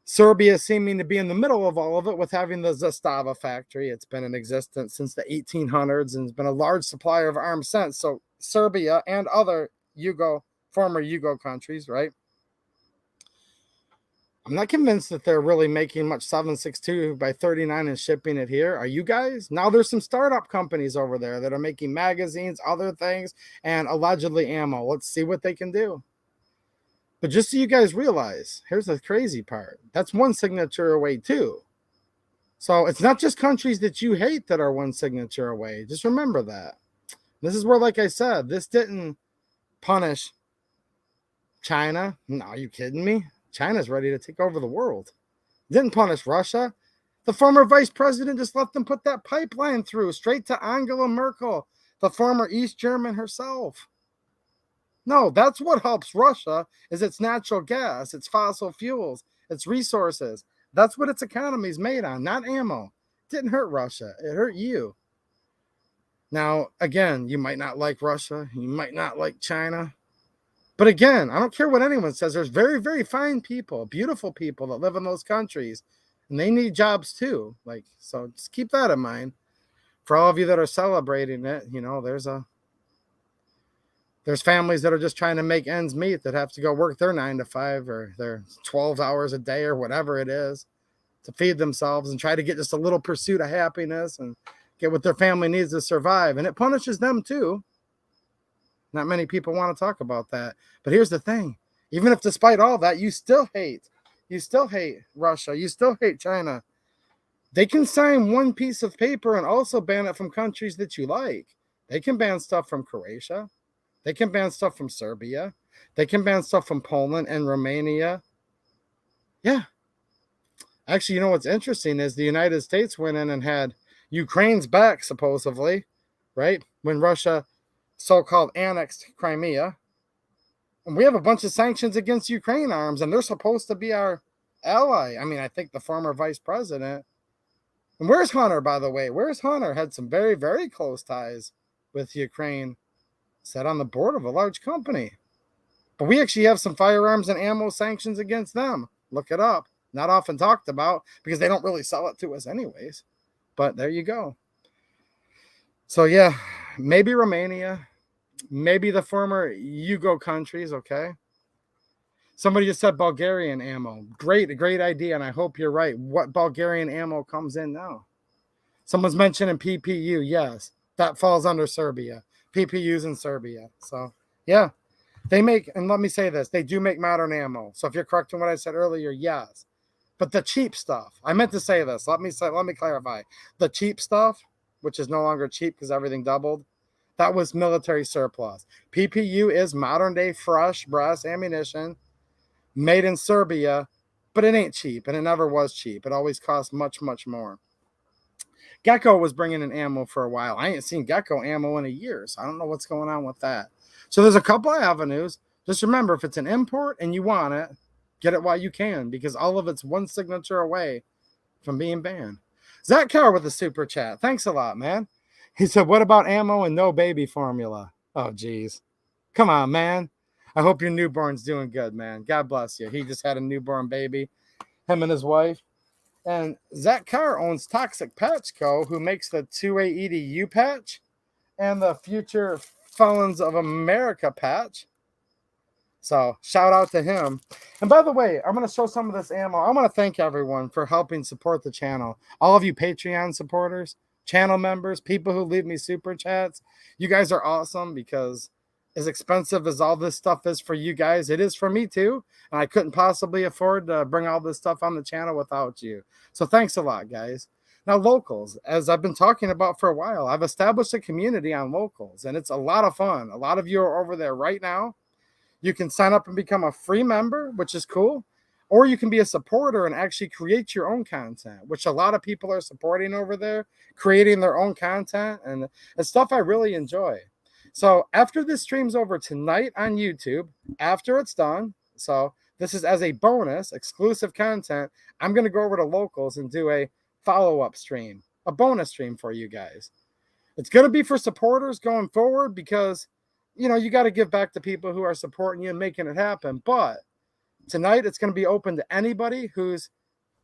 Serbia seeming to be in the middle of all of it with having the Zastava factory. It's been in existence since the 1800s and has been a large supplier of arms since. So Serbia and other former Yugo countries, right? I'm not convinced that they're really making much 7.62 by 39 and shipping it here. Are you guys? Now there's some startup companies over there that are making magazines, other things, and allegedly ammo. Let's see what they can do. But just so you guys realize, here's the crazy part. That's one signature away too. So it's not just countries that you hate that are one signature away. Just remember that. This is where, like I said, this didn't punish China. No, are you kidding me? China's ready to take over the world. Didn't punish Russia. The former vice president just let them put that pipeline through straight to Angela Merkel, the former East German herself. No, that's what helps Russia is its natural gas, its fossil fuels, its resources. That's what its economy is made on, not ammo. It didn't hurt Russia. It hurt you. Now, again, you might not like Russia. You might not like China. But again, I don't care what anyone says. There's very, very fine people, beautiful people that live in those countries, and they need jobs too. So just keep that in mind. For all of you that are celebrating it, there's families that are just trying to make ends meet that have to go work their 9 to 5 or their 12 hours a day or whatever it is to feed themselves and try to get just a little pursuit of happiness and get what their family needs to survive. And it punishes them too. Not many people want to talk about that. But here's the thing. Even if despite all that, you still hate Russia, you still hate China, they can sign one piece of paper and also ban it from countries that you like. They can ban stuff from Croatia. They can ban stuff from Serbia. They can ban stuff from Poland and Romania. Yeah. Actually, you know what's interesting is the United States went in and had Ukraine's back, supposedly, right? When Russia so-called annexed Crimea. And we have a bunch of sanctions against Ukraine arms, and they're supposed to be our ally. I mean, I think the former vice president. And where's Hunter, by the way? Where's Hunter? Had some very, very close ties with Ukraine. Sat on the board of a large company. But we actually have some firearms and ammo sanctions against them. Look it up. Not often talked about because they don't really sell it to us anyways. But there you go. So yeah, maybe Romania, maybe the former Yugo countries, okay? Somebody just said Bulgarian ammo. Great idea, and I hope you're right. What Bulgarian ammo comes in now? Someone's mentioning PPU. Yes, that falls under Serbia. PPU's in Serbia. So, yeah, they make, and let me say this, they do make modern ammo. So if you're correcting what I said earlier, yes. But the cheap stuff, I meant to say this. Let me clarify. The cheap stuff, which is no longer cheap because everything doubled, that was military surplus. PPU is modern day fresh brass ammunition made in Serbia, but it ain't cheap, and it never was cheap. It always cost much, much more. Gecko was bringing in ammo for a while. I ain't seen Gecko ammo in a year, so I don't know what's going on with that. So there's a couple of avenues. Just remember, if it's an import and you want it, get it while you can, because all of it's one signature away from being banned. Zach Carr with a super chat. Thanks a lot, man. He said, what about ammo and no baby formula? Oh, geez. Come on, man. I hope your newborn's doing good, man. God bless you. He just had a newborn baby, him and his wife. And Zach Carr owns Toxic Patch Co., who makes the 2A EDU patch and the Future Felons of America patch. So shout out to him. And by the way, I'm going to show some of this ammo. I want to thank everyone for helping support the channel. All of you Patreon supporters, channel members, people who leave me super chats. You guys are awesome, because as expensive as all this stuff is for you guys, it is for me too. And I couldn't possibly afford to bring all this stuff on the channel without you. So thanks a lot, guys. Now, locals, as I've been talking about for a while, I've established a community on locals, and it's a lot of fun. A lot of you are over there right now. You can sign up and become a free member, which is cool. Or you can be a supporter and actually create your own content, which a lot of people are supporting over there, creating their own content. And it's stuff I really enjoy. So after this stream's over tonight on YouTube, after it's done, so this is as a bonus, exclusive content, I'm going to go over to locals and do a follow-up stream, a bonus stream for you guys. It's going to be for supporters going forward, because you know, you got to give back to people who are supporting you and making it happen. But tonight, it's going to be open to anybody who's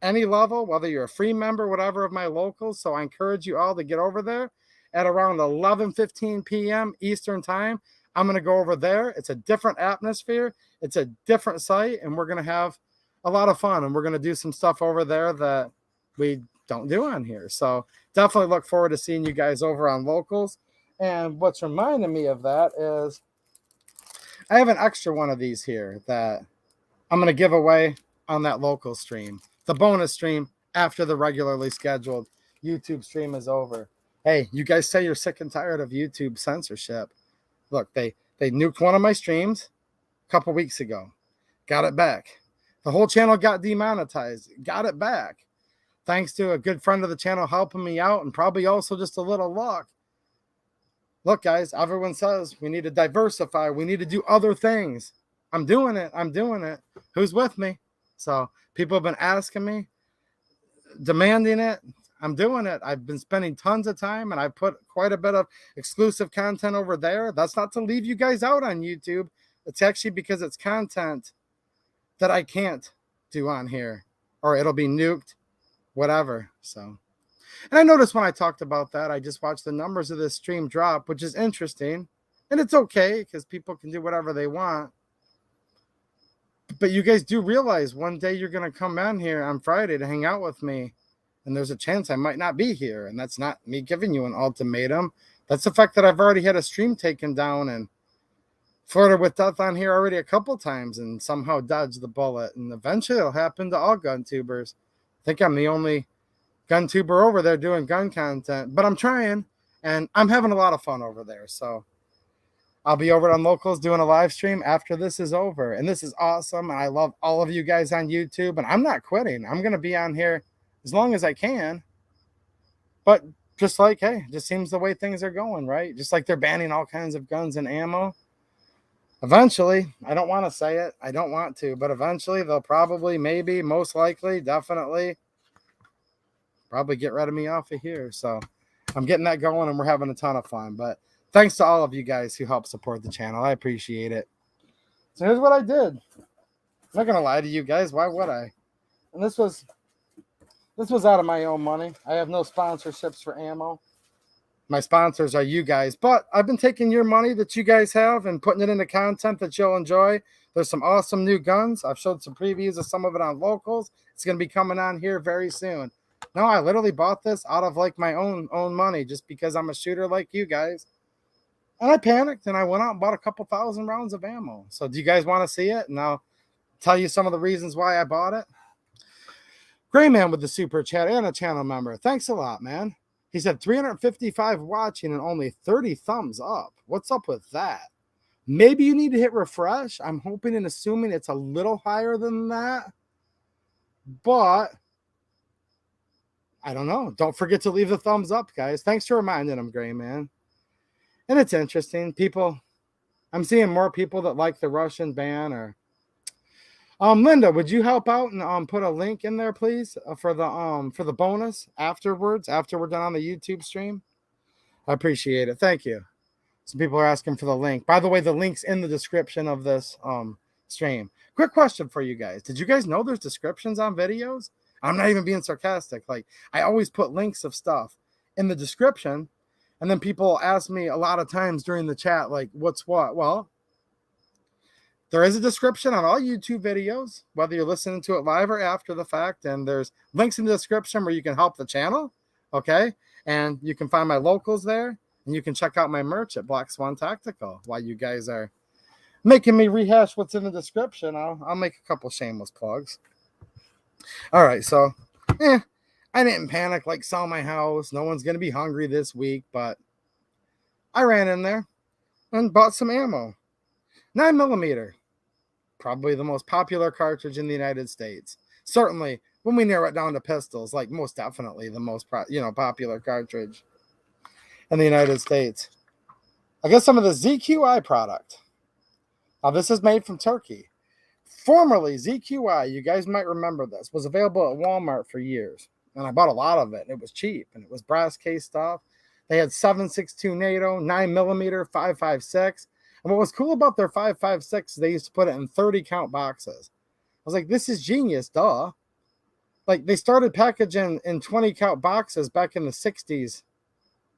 any level, whether you're a free member, whatever, of my locals. So I encourage you all to get over there at around 11:15 p.m. Eastern time. I'm going to go over there. It's a different atmosphere. It's a different site, and we're going to have a lot of fun. And we're going to do some stuff over there that we don't do on here. So definitely look forward to seeing you guys over on locals. And what's reminding me of that is I have an extra one of these here that I'm going to give away on that local stream, the bonus stream after the regularly scheduled YouTube stream is over. Hey, you guys say you're sick and tired of YouTube censorship. Look, they nuked one of my streams a couple weeks ago. Got it back. The whole channel got demonetized. Got it back. Thanks to a good friend of the channel helping me out, and probably also just a little luck. Look, guys, everyone says we need to diversify. We need to do other things. I'm doing it. I'm doing it. Who's with me? So people have been asking me, demanding it. I'm doing it. I've been spending tons of time, and I put quite a bit of exclusive content over there. That's not to leave you guys out on YouTube. It's actually because it's content that I can't do on here, or it'll be nuked, whatever. So. And I noticed when I talked about that, I just watched the numbers of this stream drop, which is interesting. And it's okay, because people can do whatever they want. But you guys do realize one day you're going to come in here on Friday to hang out with me, and there's a chance I might not be here. And that's not me giving you an ultimatum. That's the fact that I've already had a stream taken down and flirted with death on here already a couple times and somehow dodged the bullet. And eventually it'll happen to all gun tubers. I think I'm the only gun tuber over there doing gun content, but I'm trying, and I'm having a lot of fun over there. So I'll be over on locals doing a live stream after this is over, and this is awesome. And I love all of you guys on YouTube, and I'm not quitting. I'm going to be on here as long as I can. But just like, hey, it just seems the way things are going, right? Just like they're banning all kinds of guns and ammo. Eventually, I don't want to say it. I don't want to, but eventually they'll probably, maybe, most likely, definitely probably get rid of me off of here. So I'm getting that going, and we're having a ton of fun. But thanks to all of you guys who help support the channel. I appreciate it. So here's what I did. I'm not going to lie to you guys. Why would I? And this was out of my own money. I have no sponsorships for ammo. My sponsors are you guys. But I've been taking your money that you guys have and putting it into content that you'll enjoy. There's some awesome new guns. I've showed some previews of some of it on locals. It's going to be coming on here very soon. No, I literally bought this out of like my own money, just because I'm a shooter like you guys. And I panicked, and I went out and bought a couple thousand rounds of ammo. So do you guys want to see it? And I'll tell you some of the reasons why I bought it. Gray Man with the super chat and a channel member. Thanks a lot, man. He said 355 watching and only 30 thumbs up. What's up with that? Maybe you need to hit refresh. I'm hoping and assuming it's a little higher than that. But I don't know. Don't forget to leave the thumbs up, guys. Thanks for reminding him, Gray Man. And it's interesting. People, I'm seeing more people that like the Russian ban. Or Linda, would you help out and put a link in there, please, for the bonus afterwards, after we're done on the YouTube stream? I appreciate it. Thank you. Some people are asking for the link. By the way, the link's in the description of this stream. Quick question for you guys. Did you guys know there's descriptions on videos? I'm not even being sarcastic. Like, I always put links of stuff in the description. And then people ask me a lot of times during the chat, like, what's what? Well, there is a description on all YouTube videos, whether you're listening to it live or after the fact. And there's links in the description where you can help the channel. Okay. And you can find my locals there. And you can check out my merch at Black Swan Tactical. While you guys are making me rehash what's in the description, I'll make a couple shameless plugs. All right. So, I didn't panic like sell my house. No one's going to be hungry this week. But I ran in there and bought some ammo. 9mm. Probably the most popular cartridge in the United States. Certainly, when we narrow it down to pistols, like most definitely the most popular cartridge in the United States. I guess some of the ZQI product. Now, this is made from Turkey. Formerly, ZQI, you guys might remember this, was available at Walmart for years. And I bought a lot of it. It was cheap, and it was brass case stuff. They had 7.62 NATO, 9mm, 5.56. And what was cool about their 5.56, they used to put it in 30 count boxes. I was like, this is genius, duh. Like, they started packaging in 20 count boxes back in the 60s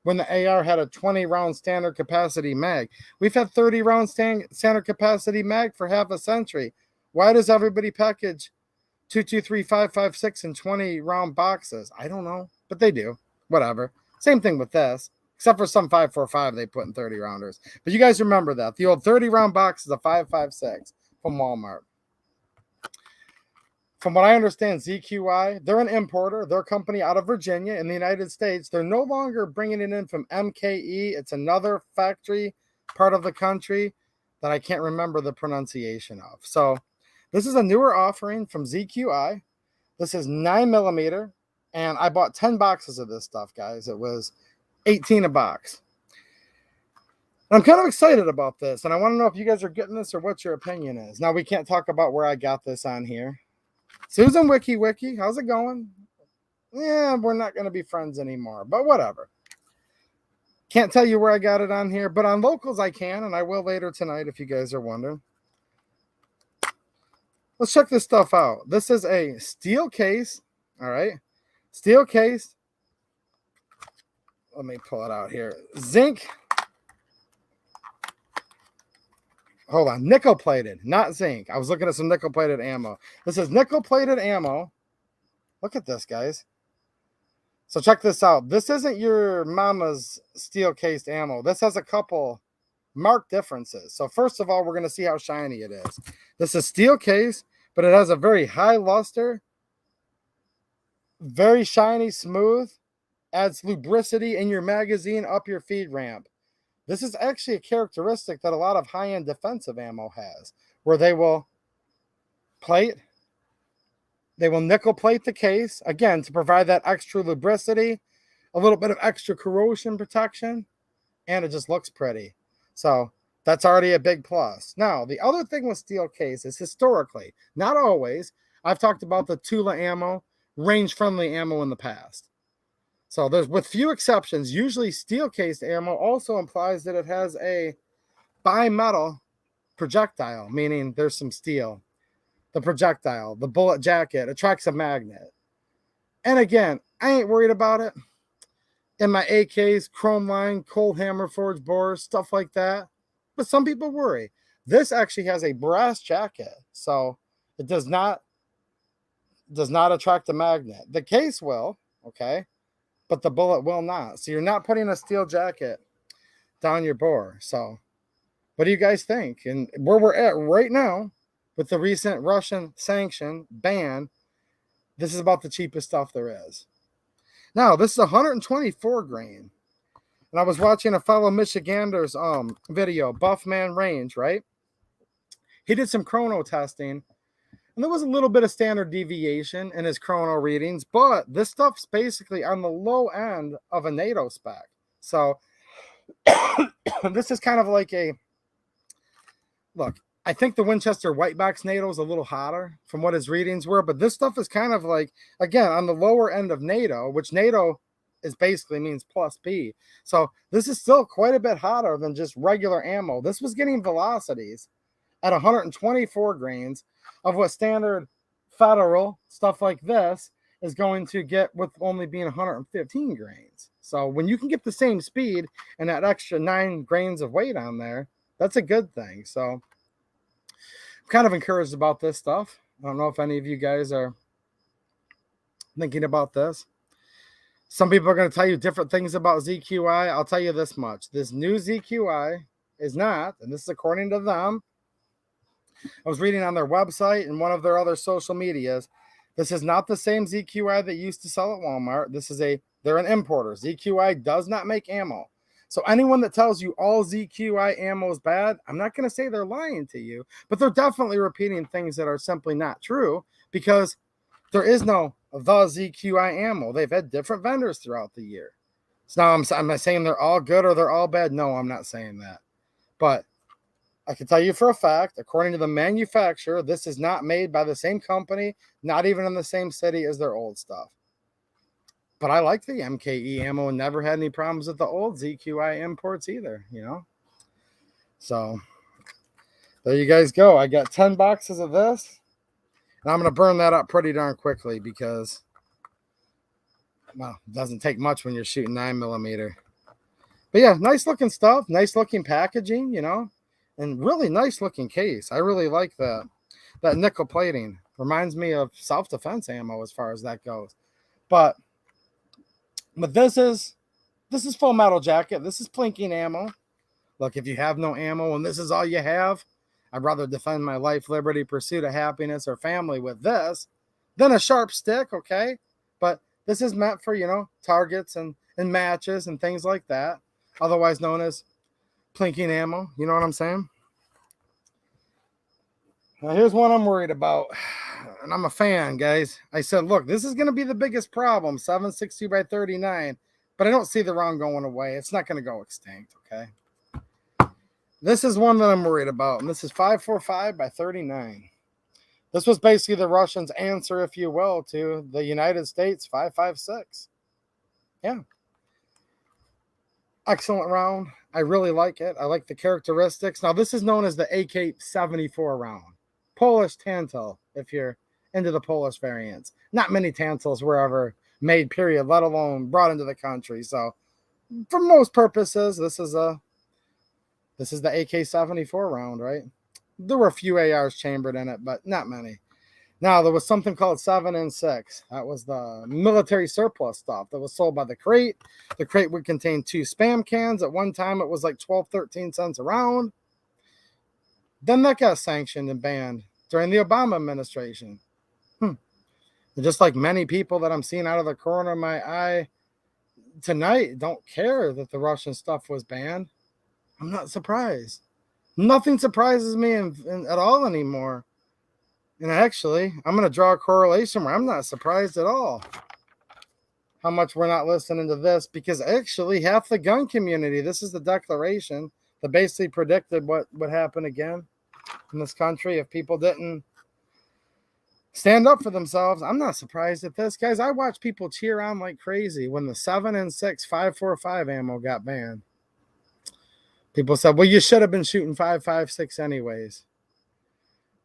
when the AR had a 20 round standard capacity mag. We've had 30 round standard capacity mag for half a century. Why does everybody package 223, 5.56 in 20 round boxes? I don't know, but they do. Whatever. Same thing with this. Except for some 5.45 they put in 30 rounders. But you guys remember that. The old 30 round box is a 5.56 from Walmart. From what I understand, ZQI, they're an importer. They're a company out of Virginia in the United States. They're no longer bringing it in from MKE. It's another factory part of the country that I can't remember the pronunciation of. So this is a newer offering from ZQI. This is 9mm. And I bought 10 boxes of this stuff, guys. It was $18 a box. I'm kind of excited about this, and I want to know if you guys are getting this or what your opinion is. Now, we can't talk about where I got this on here. Susan Wiki, how's it going? Yeah, we're not going to be friends anymore, but whatever. Can't tell you where I got it on here, but on locals I can, and I will later tonight if you guys are wondering. Let's check this stuff out. This is a steel case, all right? Steel case. Let me pull it out here. Zinc. Hold on. Nickel plated, not zinc. I was looking at some nickel plated ammo. This is nickel plated ammo. Look at this, guys. So check this out. This isn't your mama's steel cased ammo. This has a couple marked differences. So first of all, we're going to see how shiny it is. This is steel case, but it has a very high luster. Very shiny, smooth. Adds lubricity in your magazine up your feed ramp. This is actually a characteristic that a lot of high-end defensive ammo has, where they will nickel plate the case, again, to provide that extra lubricity, a little bit of extra corrosion protection, and it just looks pretty. So that's already a big plus. Now, the other thing with steel cases, historically, not always, I've talked about the Tula ammo, range-friendly ammo in the past. So there's, with few exceptions, usually steel-cased ammo also implies that it has a bimetal projectile, meaning there's some steel. The projectile, the bullet jacket, attracts a magnet. And again, I ain't worried about it. In my AKs, chrome line, cold hammer forged bores, stuff like that. But some people worry. This actually has a brass jacket, so it does not attract a magnet. The case will, okay? But the bullet will not. So you're not putting a steel jacket down your bore. So what do you guys think? And where we're at right now with the recent Russian sanction ban, this is about the cheapest stuff there is. Now, this is 124 grain. And I was watching a fellow Michigander's video, Buffman Range, right? He did some chrono testing. And there was a little bit of standard deviation in his chrono readings, but this stuff's basically on the low end of a NATO spec. So this is kind of like look, I think the Winchester White Box NATO is a little hotter from what his readings were, but this stuff is kind of like, again, on the lower end of NATO, which NATO is basically means plus P. So this is still quite a bit hotter than just regular ammo. This was getting velocities at 124 grains of what standard federal stuff like this is going to get with only being 115 grains. So when you can get the same speed and that extra 9 grains of weight on there, that's a good thing. So I'm kind of encouraged about this stuff. I don't know if any of you guys are thinking about this. Some people are going to tell you different things about ZQI. I'll tell you this much. This new ZQI is not, and this is according to them, I was reading on their website and one of their other social medias, this is not the same ZQI that used to sell at Walmart. They're an importer. ZQI does not make ammo. So anyone that tells you all ZQI ammo is bad, I'm not going to say they're lying to you, but they're definitely repeating things that are simply not true, because there is no the ZQI ammo. They've had different vendors throughout the year. So now I'm not saying they're all good or they're all bad. No, I'm not saying that. But I can tell you for a fact, according to the manufacturer, this is not made by the same company, not even in the same city as their old stuff. But I like the MKE ammo and never had any problems with the old ZQI imports either, you know? So there you guys go. I got 10 boxes of this. And I'm going to burn that up pretty darn quickly because, well, it doesn't take much when you're shooting 9mm. But yeah, nice looking stuff. Nice looking packaging, you know? And really nice looking case. I really like that. That nickel plating reminds me of self-defense ammo as far as that goes. But this is full metal jacket. This is plinking ammo. Look, if you have no ammo and this is all you have, I'd rather defend my life, liberty, pursuit of happiness, or family with this than a sharp stick, okay? But this is meant for, you know, targets and matches and things like that, otherwise known as plinking ammo. You know what I'm saying? Now, here's one I'm worried about, and I'm a fan, guys. I said, look, this is going to be the biggest problem, 7.62x39, but I don't see the round going away. It's not going to go extinct, okay? This is one that I'm worried about, and this is 5.45x39. This was basically the Russians' answer, if you will, to the United States 5.56. Yeah. Excellent round. I really like it. I like the characteristics. Now, this is known as the AK-74 round. Polish Tantal, if you're into the Polish variants. Not many Tantals were ever made, period, let alone brought into the country. So, for most purposes, this is the AK-74 round, right? There were a few ARs chambered in it, but not many. Now, there was something called 7 and 6. That was the military surplus stuff that was sold by the crate. The crate would contain 2 Spam cans. At one time, it was like 12, 13 cents a round. Then that got sanctioned and banned during the Obama administration. And just like many people that I'm seeing out of the corner of my eye tonight don't care that the Russian stuff was banned. I'm not surprised. Nothing surprises me at all anymore. And actually, I'm going to draw a correlation where I'm not surprised at all how much we're not listening to this, because actually half the gun community, this is the declaration that basically predicted what would happen again in this country if people didn't stand up for themselves. I'm not surprised at this, guys. I watch people cheer on like crazy when the 7 and 6 5.45 ammo got banned. People said, well, you should have been shooting 5.56 anyways.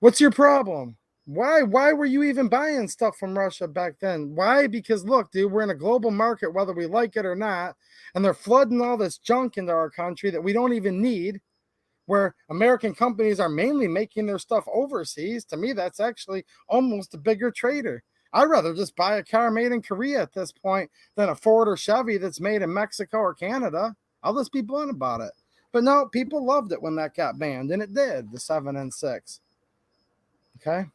What's your problem? Why were you even buying stuff from Russia back then? Why? Because look, dude, we're in a global market, whether we like it or not, and they're flooding all this junk into our country that we don't even need, where American companies are mainly making their stuff overseas. To me, that's actually almost a bigger trader. I'd rather just buy a car made in Korea at this point than a Ford or Chevy that's made in Mexico or Canada. I'll just be blunt about it. But no, people loved it when that got banned, and it did, the 7 and 6. Okay?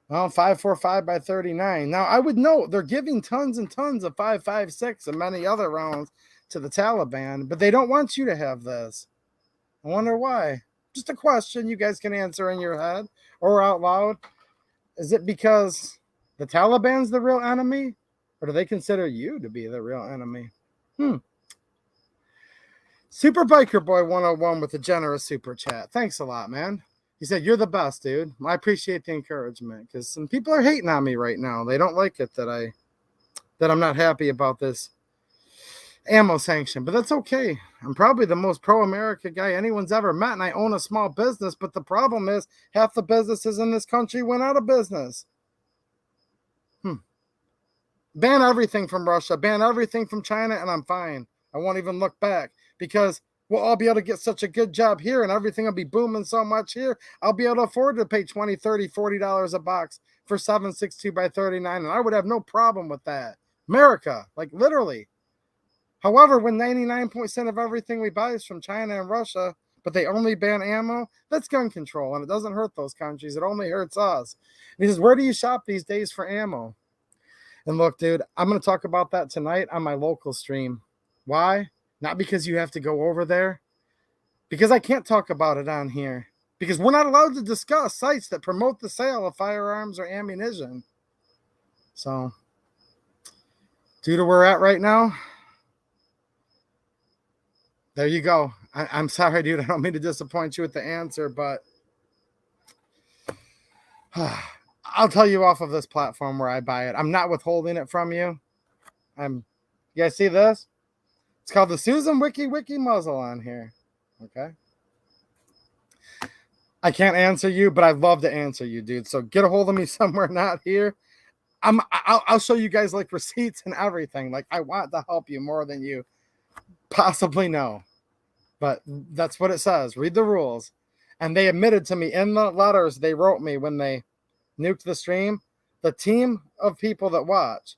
Well, 5.45x39. Now, I would note they're giving tons and tons of 5.56 and many other rounds to the Taliban, but they don't want you to have this. I wonder why. Just a question you guys can answer in your head or out loud. Is it because the Taliban's the real enemy, or do they consider you to be the real enemy? Super Biker Boy 101 with a generous super chat. Thanks a lot, man. He said, you're the best, dude. I appreciate the encouragement, because some people are hating on me right now. They don't like it that I'm not happy about this ammo sanction, but that's okay. I'm probably the most pro-America guy anyone's ever met, and I own a small business, but the problem is half the businesses in this country went out of business. Ban everything from Russia, ban everything from China, and I'm fine. I won't even look back because we'll all be able to get such a good job here and everything will be booming so much here. I'll be able to afford to pay $20, $30, $40 a box for 7.62 by 39, and I would have no problem with that. America, like literally. However, when 99% of everything we buy is from China and Russia, but they only ban ammo, that's gun control, and it doesn't hurt those countries. It only hurts us. And he says, where do you shop these days for ammo? And look, dude, I'm going to talk about that tonight on my local stream. Why? Not because you have to go over there, because I can't talk about it on here, because we're not allowed to discuss sites that promote the sale of firearms or ammunition. So, due to where we're at right now, there you go. I'm sorry, dude. I don't mean to disappoint you with the answer, but I'll tell you off of this platform where I buy it. I'm not withholding it from you. You guys see this? It's called the Susan Wiki muzzle on here. Okay. I can't answer you, but I'd love to answer you, dude. So get a hold of me somewhere not here. I'll show you guys like receipts and everything. Like I want to help you more than you possibly know. But that's what it says. Read the rules. And they admitted to me in the letters they wrote me when they nuked the stream, the team of people that watch.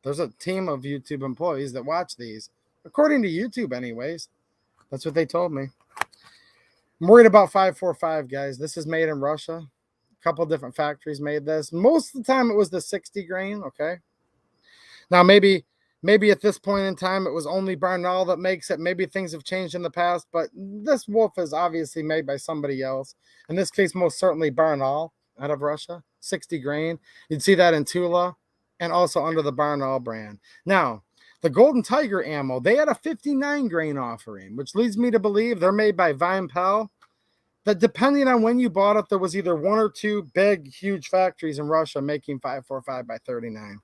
There's a team of YouTube employees that watch these. According to YouTube, anyways. That's what they told me. I'm worried about 545, guys. This is made in Russia. A couple different factories made this. Most of the time, it was the 60 grain, okay? Now, maybe at this point in time, it was only Barnaul that makes it. Maybe things have changed in the past, but this wolf is obviously made by somebody else. In this case, most certainly Barnaul out of Russia, 60 grain. You'd see that in Tula and also under the Barnaul brand. Now, the Golden Tiger ammo, they had a 59 grain offering, which leads me to believe they're made by Vimpel. That depending on when you bought it, there was either one or two big, huge factories in Russia making 545 by 39.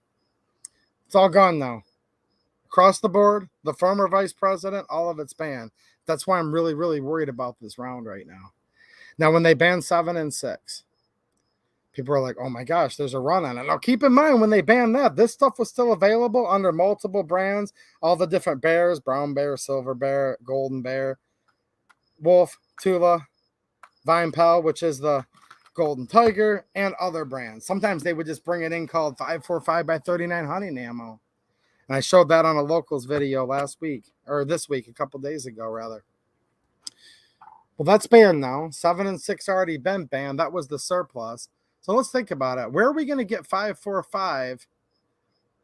It's all gone now. Across the board, the former vice president, all of it's banned. That's why I'm really, really worried about this round right now. Now, when they banned 7 and 6, people are like, oh my gosh, there's a run on it. Now, keep in mind, when they banned that, this stuff was still available under multiple brands, all the different bears, brown bear, silver bear, golden bear, wolf, Tula, Vimpel, which is the Golden Tiger, and other brands. Sometimes they would just bring it in called 545 by 39 hunting ammo. And I showed that on a locals video last week, or this week, a couple days ago, rather. Well, that's banned now. 7 and 6 already been banned. That was the surplus. So let's think about it. Where are we going to get 545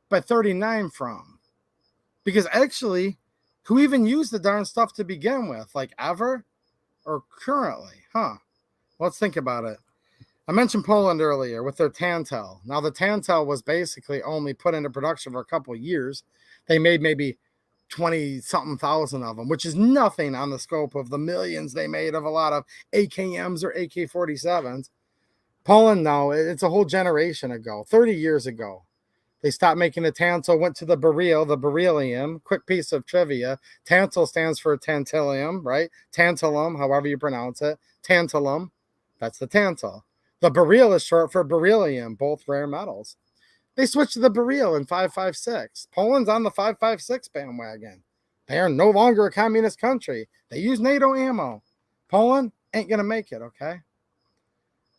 by 39 from? Because actually, who even used the darn stuff to begin with? Like ever? Or currently? Huh. Let's think about it. I mentioned Poland earlier with their Tantel. Now, the Tantel was basically only put into production for a couple of years. They made maybe 20-something thousand of them, which is nothing on the scope of the millions they made of a lot of AKMs or AK-47s. Poland, no, it's a whole generation ago, 30 years ago. They stopped making the Tantel, went to the Beryl, the beryllium. Quick piece of trivia. Tantal stands for tantalum, right? Tantalum, however you pronounce it. Tantalum, that's the Tantal. The Beryl is short for beryllium, both rare metals. They switched to the Beryl in 5.56. Poland's on the 5.56 bandwagon. They are no longer a communist country. They use NATO ammo. Poland ain't going to make it, okay?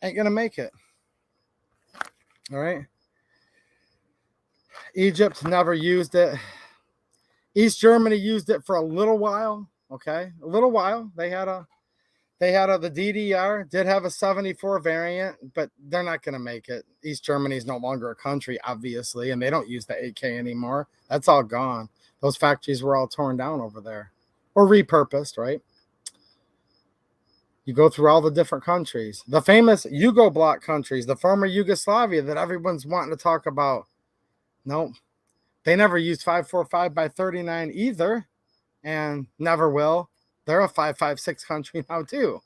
Ain't going to make it. All right? Egypt never used it. East Germany used it for a little while, okay? A little while. The DDR did have a 74 variant, but they're not going to make it. East Germany is no longer a country, obviously, and they don't use the AK anymore. That's all gone. Those factories were all torn down over there or repurposed, right? You go through all the different countries. The famous Yugo bloc countries, the former Yugoslavia that everyone's wanting to talk about. Nope. They never used 545 by 39 either, and never will. They're a 5.56 country now too,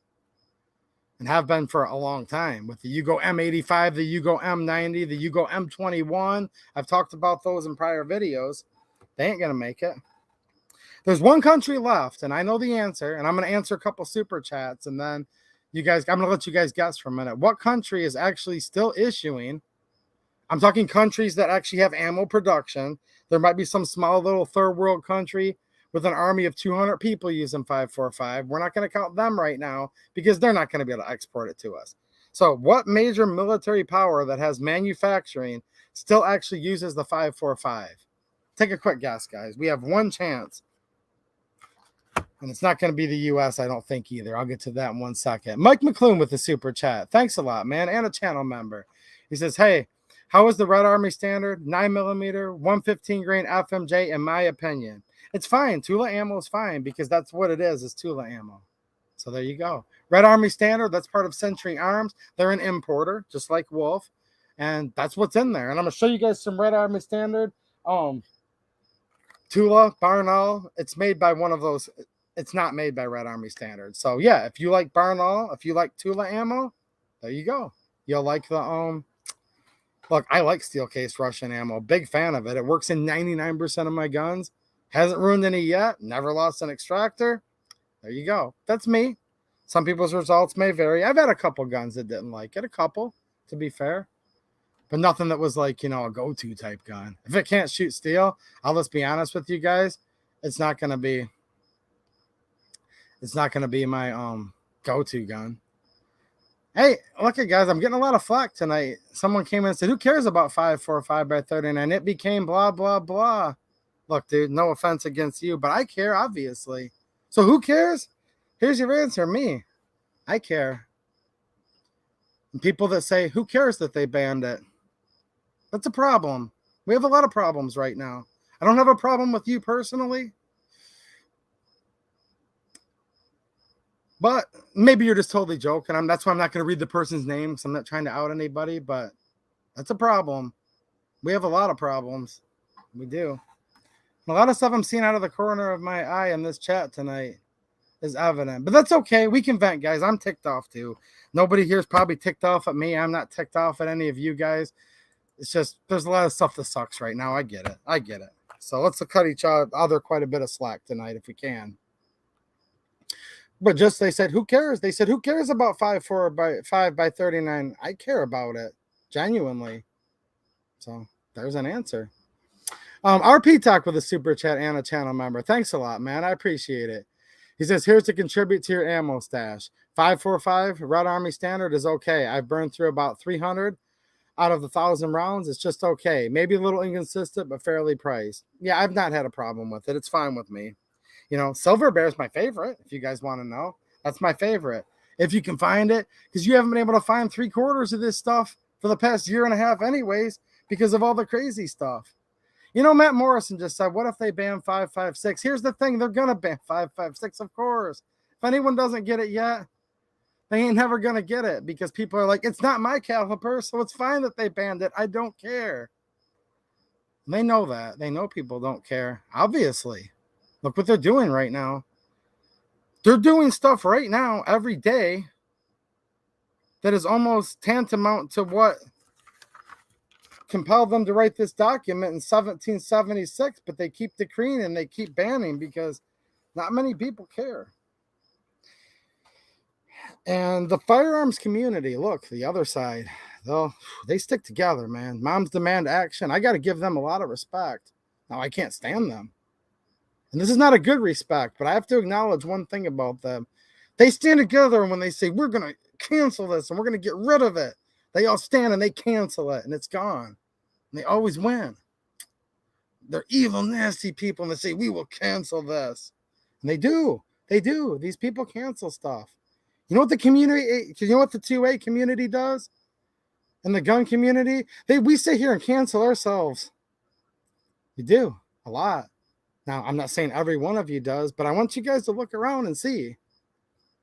and have been for a long time with the Yugo M85, the Yugo M90, the Yugo M21. I've talked about those in prior videos. They ain't going to make it. There's one country left, and I know the answer, and I'm going to answer a couple super chats, and then I'm going to let you guys guess for a minute. What country is actually still issuing I'm talking countries that actually have ammo production. There might be some small little third world country with an army of 200 people using 5.45. We're not going to count them right now because they're not going to be able to export it to us. So what major military power that has manufacturing still actually uses the 5.45? Take a quick guess, guys. We have one chance. And it's not going to be the U.S., I don't think, either. I'll get to that in 1 second. Mike McClune with the super chat. Thanks a lot, man, and a channel member. He says, hey, how is the Red Army Standard 9mm 115 grain FMJ in my opinion? It's fine. Tula ammo is fine because that's what it is Tula ammo. So there you go. Red Army Standard, that's part of Century Arms. They're an importer, just like Wolf. And that's what's in there. And I'm going to show you guys some Red Army Standard. Tula, Barnaul, it's made by one of those. It's not made by Red Army Standard. So yeah, if you like Barnaul, if you like Tula ammo, there you go. You'll like the look, I like steel case Russian ammo. Big fan of it. It works in 99% of my guns. Hasn't ruined any yet. Never lost an extractor. There you go. That's me. Some people's results may vary. I've had a couple guns that didn't like it. A couple, to be fair. But nothing that was like, a go-to type gun. If it can't shoot steel, I'll just be honest with you guys. It's not going to be my go-to gun. Hey, look at guys, I'm getting a lot of flack tonight. Someone came in and said, who cares about 5.45 by 39? It became blah, blah, blah. Look, dude, no offense against you, but I care, obviously. So who cares? Here's your answer, me. I care. And people that say, who cares that they banned it? That's a problem. We have a lot of problems right now. I don't have a problem with you personally. But maybe you're just totally joking. That's why I'm not going to read the person's name because I'm not trying to out anybody. But that's a problem. We have a lot of problems. We do. A lot of stuff I'm seeing out of the corner of my eye in this chat tonight is evident. But that's okay. We can vent, guys. I'm ticked off too. Nobody here is probably ticked off at me. I'm not ticked off at any of you guys. It's just there's a lot of stuff that sucks right now. I get it. So let's cut each other quite a bit of slack tonight if we can. But just they said, who cares? They said, who cares about 5.45 by 39? I care about it genuinely. So there's an answer. RP Talk with a super chat and a channel member. Thanks a lot, man. I appreciate it. He says, here's to contribute to your ammo stash. 5.45 Red Army Standard is okay. I've burned through about 300 out of the 1,000 rounds. It's just okay. Maybe a little inconsistent, but fairly priced. Yeah, I've not had a problem with it. It's fine with me. Silver Bear is my favorite, if you guys want to know. That's my favorite. If you can find it, because you haven't been able to find 3/4 of this stuff for the past year and a half anyways, because of all the crazy stuff. Matt Morrison just said, what if they ban 5.56? Here's the thing. They're going to ban 5.56, of course. If anyone doesn't get it yet, they ain't never going to get it because people are like, it's not my caliber, so it's fine that they banned it. I don't care. They know that. They know people don't care, obviously. Look what they're doing right now. They're doing stuff right now every day that is almost tantamount to what compelled them to write this document in 1776, but they keep decreeing and they keep banning because not many people care. And the firearms community, look, the other side, they stick together, man. Moms demand action. I got to give them a lot of respect. Now, I can't stand them. And this is not a good respect, but I have to acknowledge one thing about them. They stand together when they say, we're going to cancel this and we're going to get rid of it. They all stand and they cancel it and it's gone. And they always win. They're evil, nasty people and they say, we will cancel this. And they do. They do. These people cancel stuff. You know what the 2A community does? And the gun community? We sit here and cancel ourselves. We do. A lot. Now, I'm not saying every one of you does, but I want you guys to look around and see.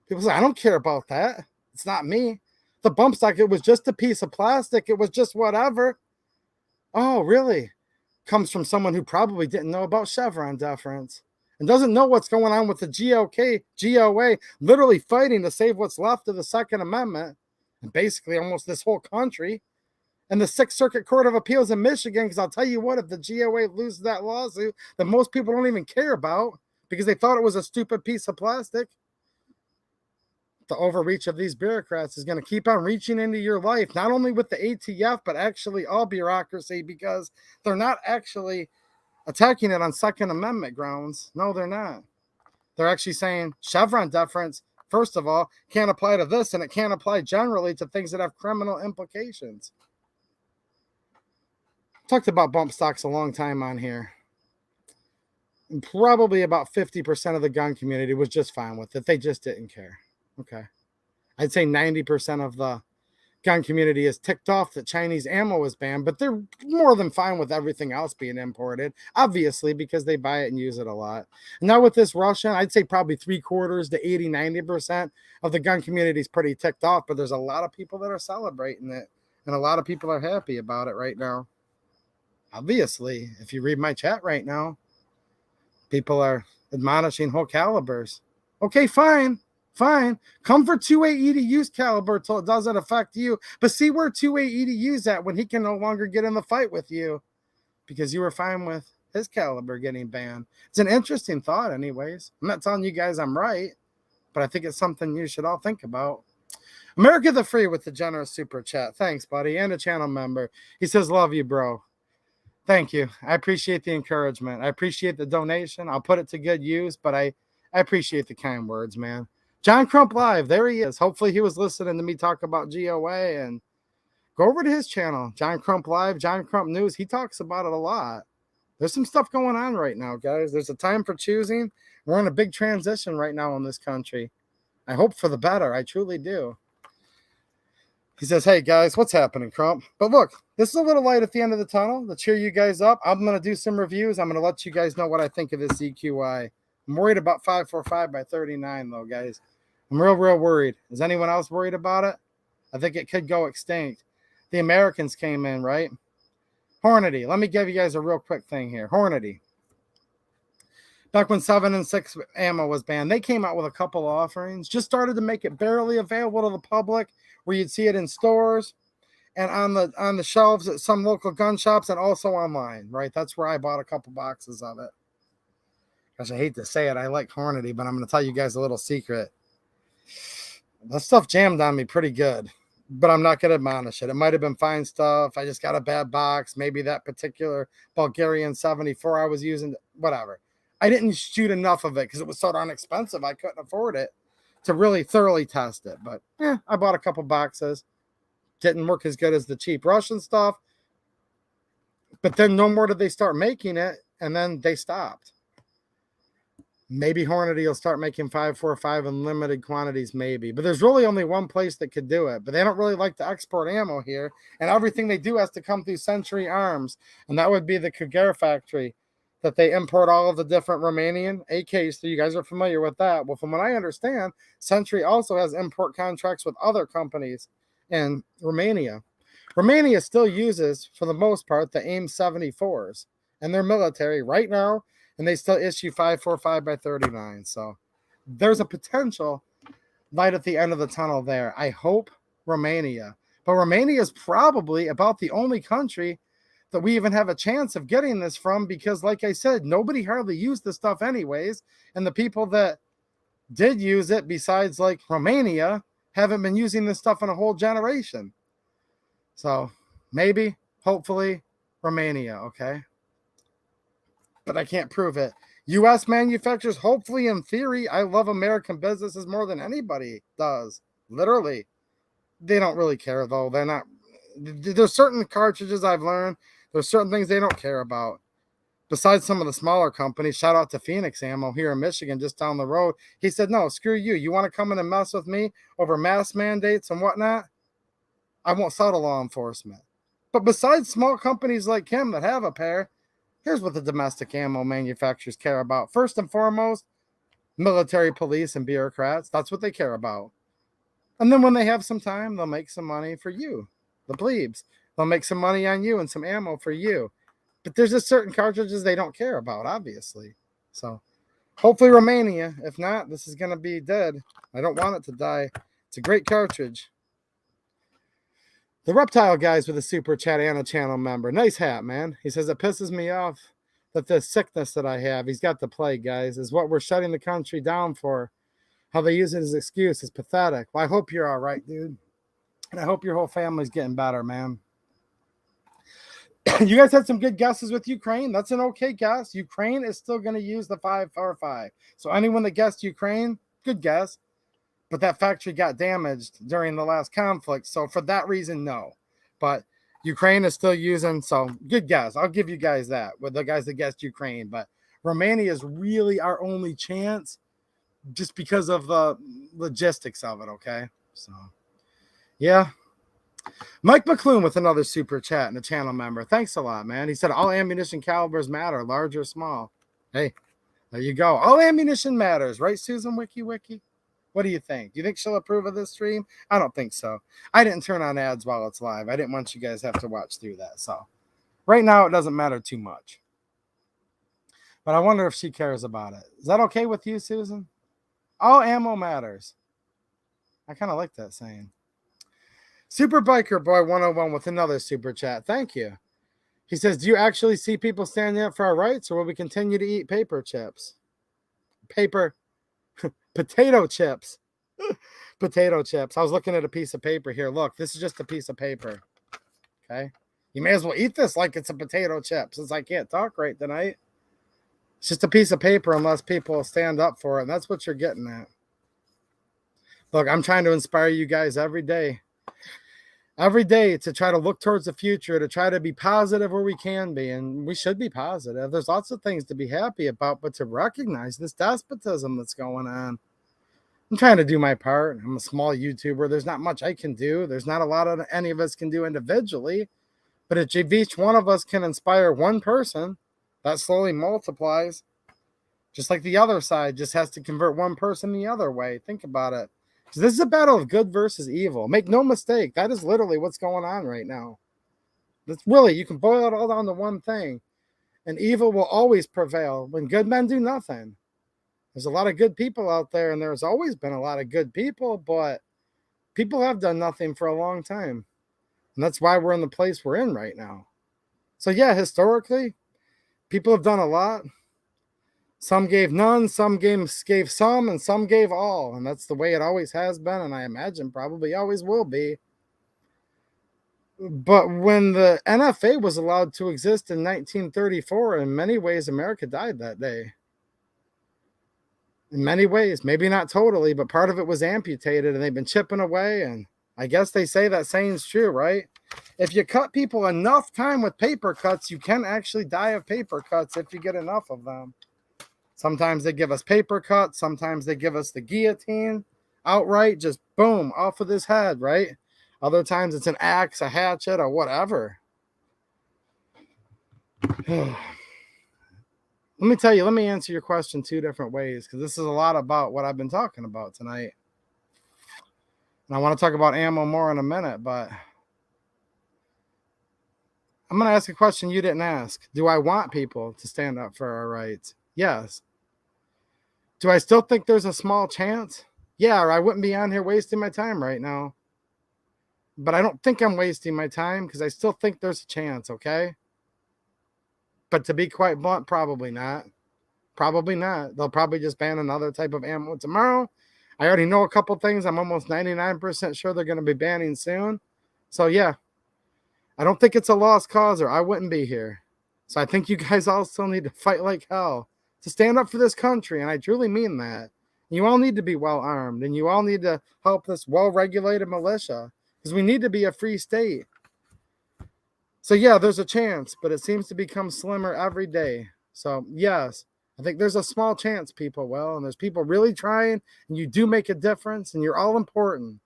People say, I don't care about that. It's not me. The bump stock, it was just a piece of plastic. It was just whatever. Oh, really? Comes from someone who probably didn't know about Chevron deference and doesn't know what's going on with the GOA, literally fighting to save what's left of the Second Amendment and basically almost this whole country. And the Sixth Circuit Court of Appeals in Michigan, because I'll tell you what, if the GOA loses that lawsuit that most people don't even care about because they thought it was a stupid piece of plastic, the overreach of these bureaucrats is going to keep on reaching into your life, not only with the ATF, but actually all bureaucracy, because they're not actually attacking it on Second Amendment grounds. No, they're not. They're actually saying Chevron deference, first of all, can't apply to this, and it can't apply generally to things that have criminal implications. Talked about bump stocks a long time on here. And probably about 50% of the gun community was just fine with it. They just didn't care. Okay. I'd say 90% of the gun community is ticked off that Chinese ammo was banned, but they're more than fine with everything else being imported, obviously, because they buy it and use it a lot. And now with this Russian, I'd say probably 3/4 to 80-90% of the gun community is pretty ticked off, but there's a lot of people that are celebrating it, and a lot of people are happy about it right now. Obviously, if you read my chat right now, people are admonishing whole calibers. Okay, fine. Come for 2AE to use caliber till it doesn't affect you. But see where 2AE to use at when he can no longer get in the fight with you because you were fine with his caliber getting banned. It's an interesting thought anyways. I'm not telling you guys I'm right, but I think it's something you should all think about. America the Free with the generous super chat. Thanks, buddy. And a channel member. He says, love you, bro. Thank you. I appreciate the encouragement. I appreciate the donation. I'll put it to good use, but I appreciate the kind words, man. John Crump Live, there he is. Hopefully he was listening to me talk about GOA, and go over to his channel, John Crump Live, John Crump News. He talks about it a lot. There's some stuff going on right now, guys. There's a time for choosing. We're in a big transition right now in this country. I hope for the better. I truly do. He says, hey, guys, what's happening, Crump? But look, this is a little light at the end of the tunnel to cheer you guys up. I'm going to do some reviews. I'm going to let you guys know what I think of this EQI. I'm worried about 545 by 39, though, guys. I'm real worried. Is anyone else worried about it? I think it could go extinct. The Americans came in, right? Hornady. Let me give you guys a real quick thing here. Hornady. Back when 7 and 6 ammo was banned, they came out with a couple of offerings. Just started to make it barely available to the public, where you'd see it in stores and on the shelves at some local gun shops and also online, right? That's where I bought a couple boxes of it. Gosh, I hate to say it. I like Hornady, but I'm going to tell you guys a little secret. That stuff jammed on me pretty good, but I'm not going to admonish it. It might have been fine stuff. I just got a bad box. Maybe that particular Bulgarian 74 I was using, whatever. I didn't shoot enough of it because it was so darn expensive. I couldn't afford it to really thoroughly test it. But I bought a couple boxes. Didn't work as good as the cheap Russian stuff. But then no more did they start making it, and then they stopped. Maybe Hornady will start making 545 in limited quantities, maybe. But there's really only one place that could do it. But they don't really like to export ammo here. And everything they do has to come through Century Arms. And that would be the Cougar factory that they import all of the different Romanian AKs. So you guys are familiar with that. Well, from what I understand, Century also has import contracts with other companies in Romania. Romania still uses, for the most part, the AIM 74s. And they're military right now. And they still issue 545 by 39. So there's a potential light at the end of the tunnel there. I hope Romania. But Romania is probably about the only country that we even have a chance of getting this from because, like I said, nobody hardly used the stuff anyways. And the people that did use it, besides like Romania, haven't been using this stuff in a whole generation. So maybe, hopefully, Romania, okay? But I can't prove it. U.S. manufacturers, hopefully, in theory, I love American businesses more than anybody does. Literally. They don't really care, though. They're not. There's certain cartridges I've learned. There's certain things they don't care about. Besides some of the smaller companies, shout out to Phoenix Ammo here in Michigan, just down the road. He said, no, screw you. You want to come in and mess with me over mask mandates and whatnot? I won't sell to law enforcement. But besides small companies like him that have a pair, here's what the domestic ammo manufacturers care about. First and foremost, military police and bureaucrats. That's what they care about. And then when they have some time, they'll make some money for you, the plebes. They'll make some money on you and some ammo for you. But there's just certain cartridges they don't care about, obviously. So hopefully Romania. If not, this is going to be dead. I don't want it to die. It's a great cartridge. The Reptile Guys with a super chat and a channel member. Nice hat, man. He says, it pisses me off that the sickness that I have, he's got the plague, guys, is what we're shutting the country down for. How they use it as an excuse is pathetic. Well, I hope you're all right, dude. And I hope your whole family's getting better, man. You guys had some good guesses with Ukraine. That's an okay guess. Ukraine is still going to use the 545. So anyone that guessed Ukraine, good guess. But that factory got damaged during the last conflict. So for that reason, no. But Ukraine is still using, so good guess. I'll give you guys that with the guys that guessed Ukraine. But Romania is really our only chance just because of the logistics of it, okay? So, yeah. Mike McClune with another super chat and a channel member. Thanks a lot, man. He said all ammunition calibers matter, large or small. Hey, there you go. All ammunition matters, right, Susan Wiki? What do you think? Do you think she'll approve of this stream? I don't think so. I didn't turn on ads while it's live. I didn't want you guys to have to watch through that. So right now, it doesn't matter too much. But I wonder if she cares about it. Is that okay with you, Susan? All ammo matters. I kind of like that saying. Super Biker Boy 101 with another super chat. Thank you. He says, do you actually see people standing up for our rights, or will we continue to eat paper chips? Potato chips. Potato chips. I was looking at a piece of paper here. Look, this is just a piece of paper. Okay. You may as well eat this like it's a potato chip, since I can't talk right tonight. It's just a piece of paper unless people stand up for it. And that's what you're getting at. Look, I'm trying to inspire you guys every day. Every day to try to look towards the future, to try to be positive where we can be. And we should be positive. There's lots of things to be happy about, but to recognize this despotism that's going on. I'm trying to do my part. I'm a small YouTuber. There's not much I can do. There's not a lot of any of us can do individually. But if each one of us can inspire one person, that slowly multiplies. Just like the other side just has to convert one person the other way. Think about it. So this is a battle of good versus evil. Make no mistake. That is literally what's going on right now. That's really, you can boil it all down to one thing. And evil will always prevail when good men do nothing. There's a lot of good people out there, and there's always been a lot of good people, but people have done nothing for a long time. And that's why we're in the place we're in right now. So yeah, historically, people have done a lot. Some gave none, some gave some, and some gave all. And that's the way it always has been, and I imagine probably always will be. But when the NFA was allowed to exist in 1934, in many ways, America died that day. In many ways, maybe not totally, but part of it was amputated, and they've been chipping away. And I guess they say that saying's true, right? If you cut people enough time with paper cuts, you can actually die of paper cuts if you get enough of them. Sometimes they give us paper cuts. Sometimes they give us the guillotine outright, just boom, off of this head, right? Other times it's an axe, a hatchet, or whatever. Let me tell you, let me answer your question two different ways, because this is a lot about what I've been talking about tonight. And I want to talk about ammo more in a minute, but I'm going to ask a question you didn't ask. Do I want people to stand up for our rights? Yes. Do I still think there's a small chance? Yeah, or I wouldn't be on here wasting my time right now. But I don't think I'm wasting my time, because I still think there's a chance, okay? But to be quite blunt, probably not. Probably not. They'll probably just ban another type of ammo tomorrow. I already know a couple things. I'm almost 99% sure they're going to be banning soon. So, yeah. I don't think it's a lost cause, or I wouldn't be here. So I think you guys all still need to fight like hell to stand up for this country, and I truly mean that. You all need to be well armed, and you all need to help this well-regulated militia, because we need to be a free state. So yeah, there's a chance, but it seems to become slimmer every day. So yes, I think there's a small chance, people will, and there's people really trying, and you do make a difference, and you're all important.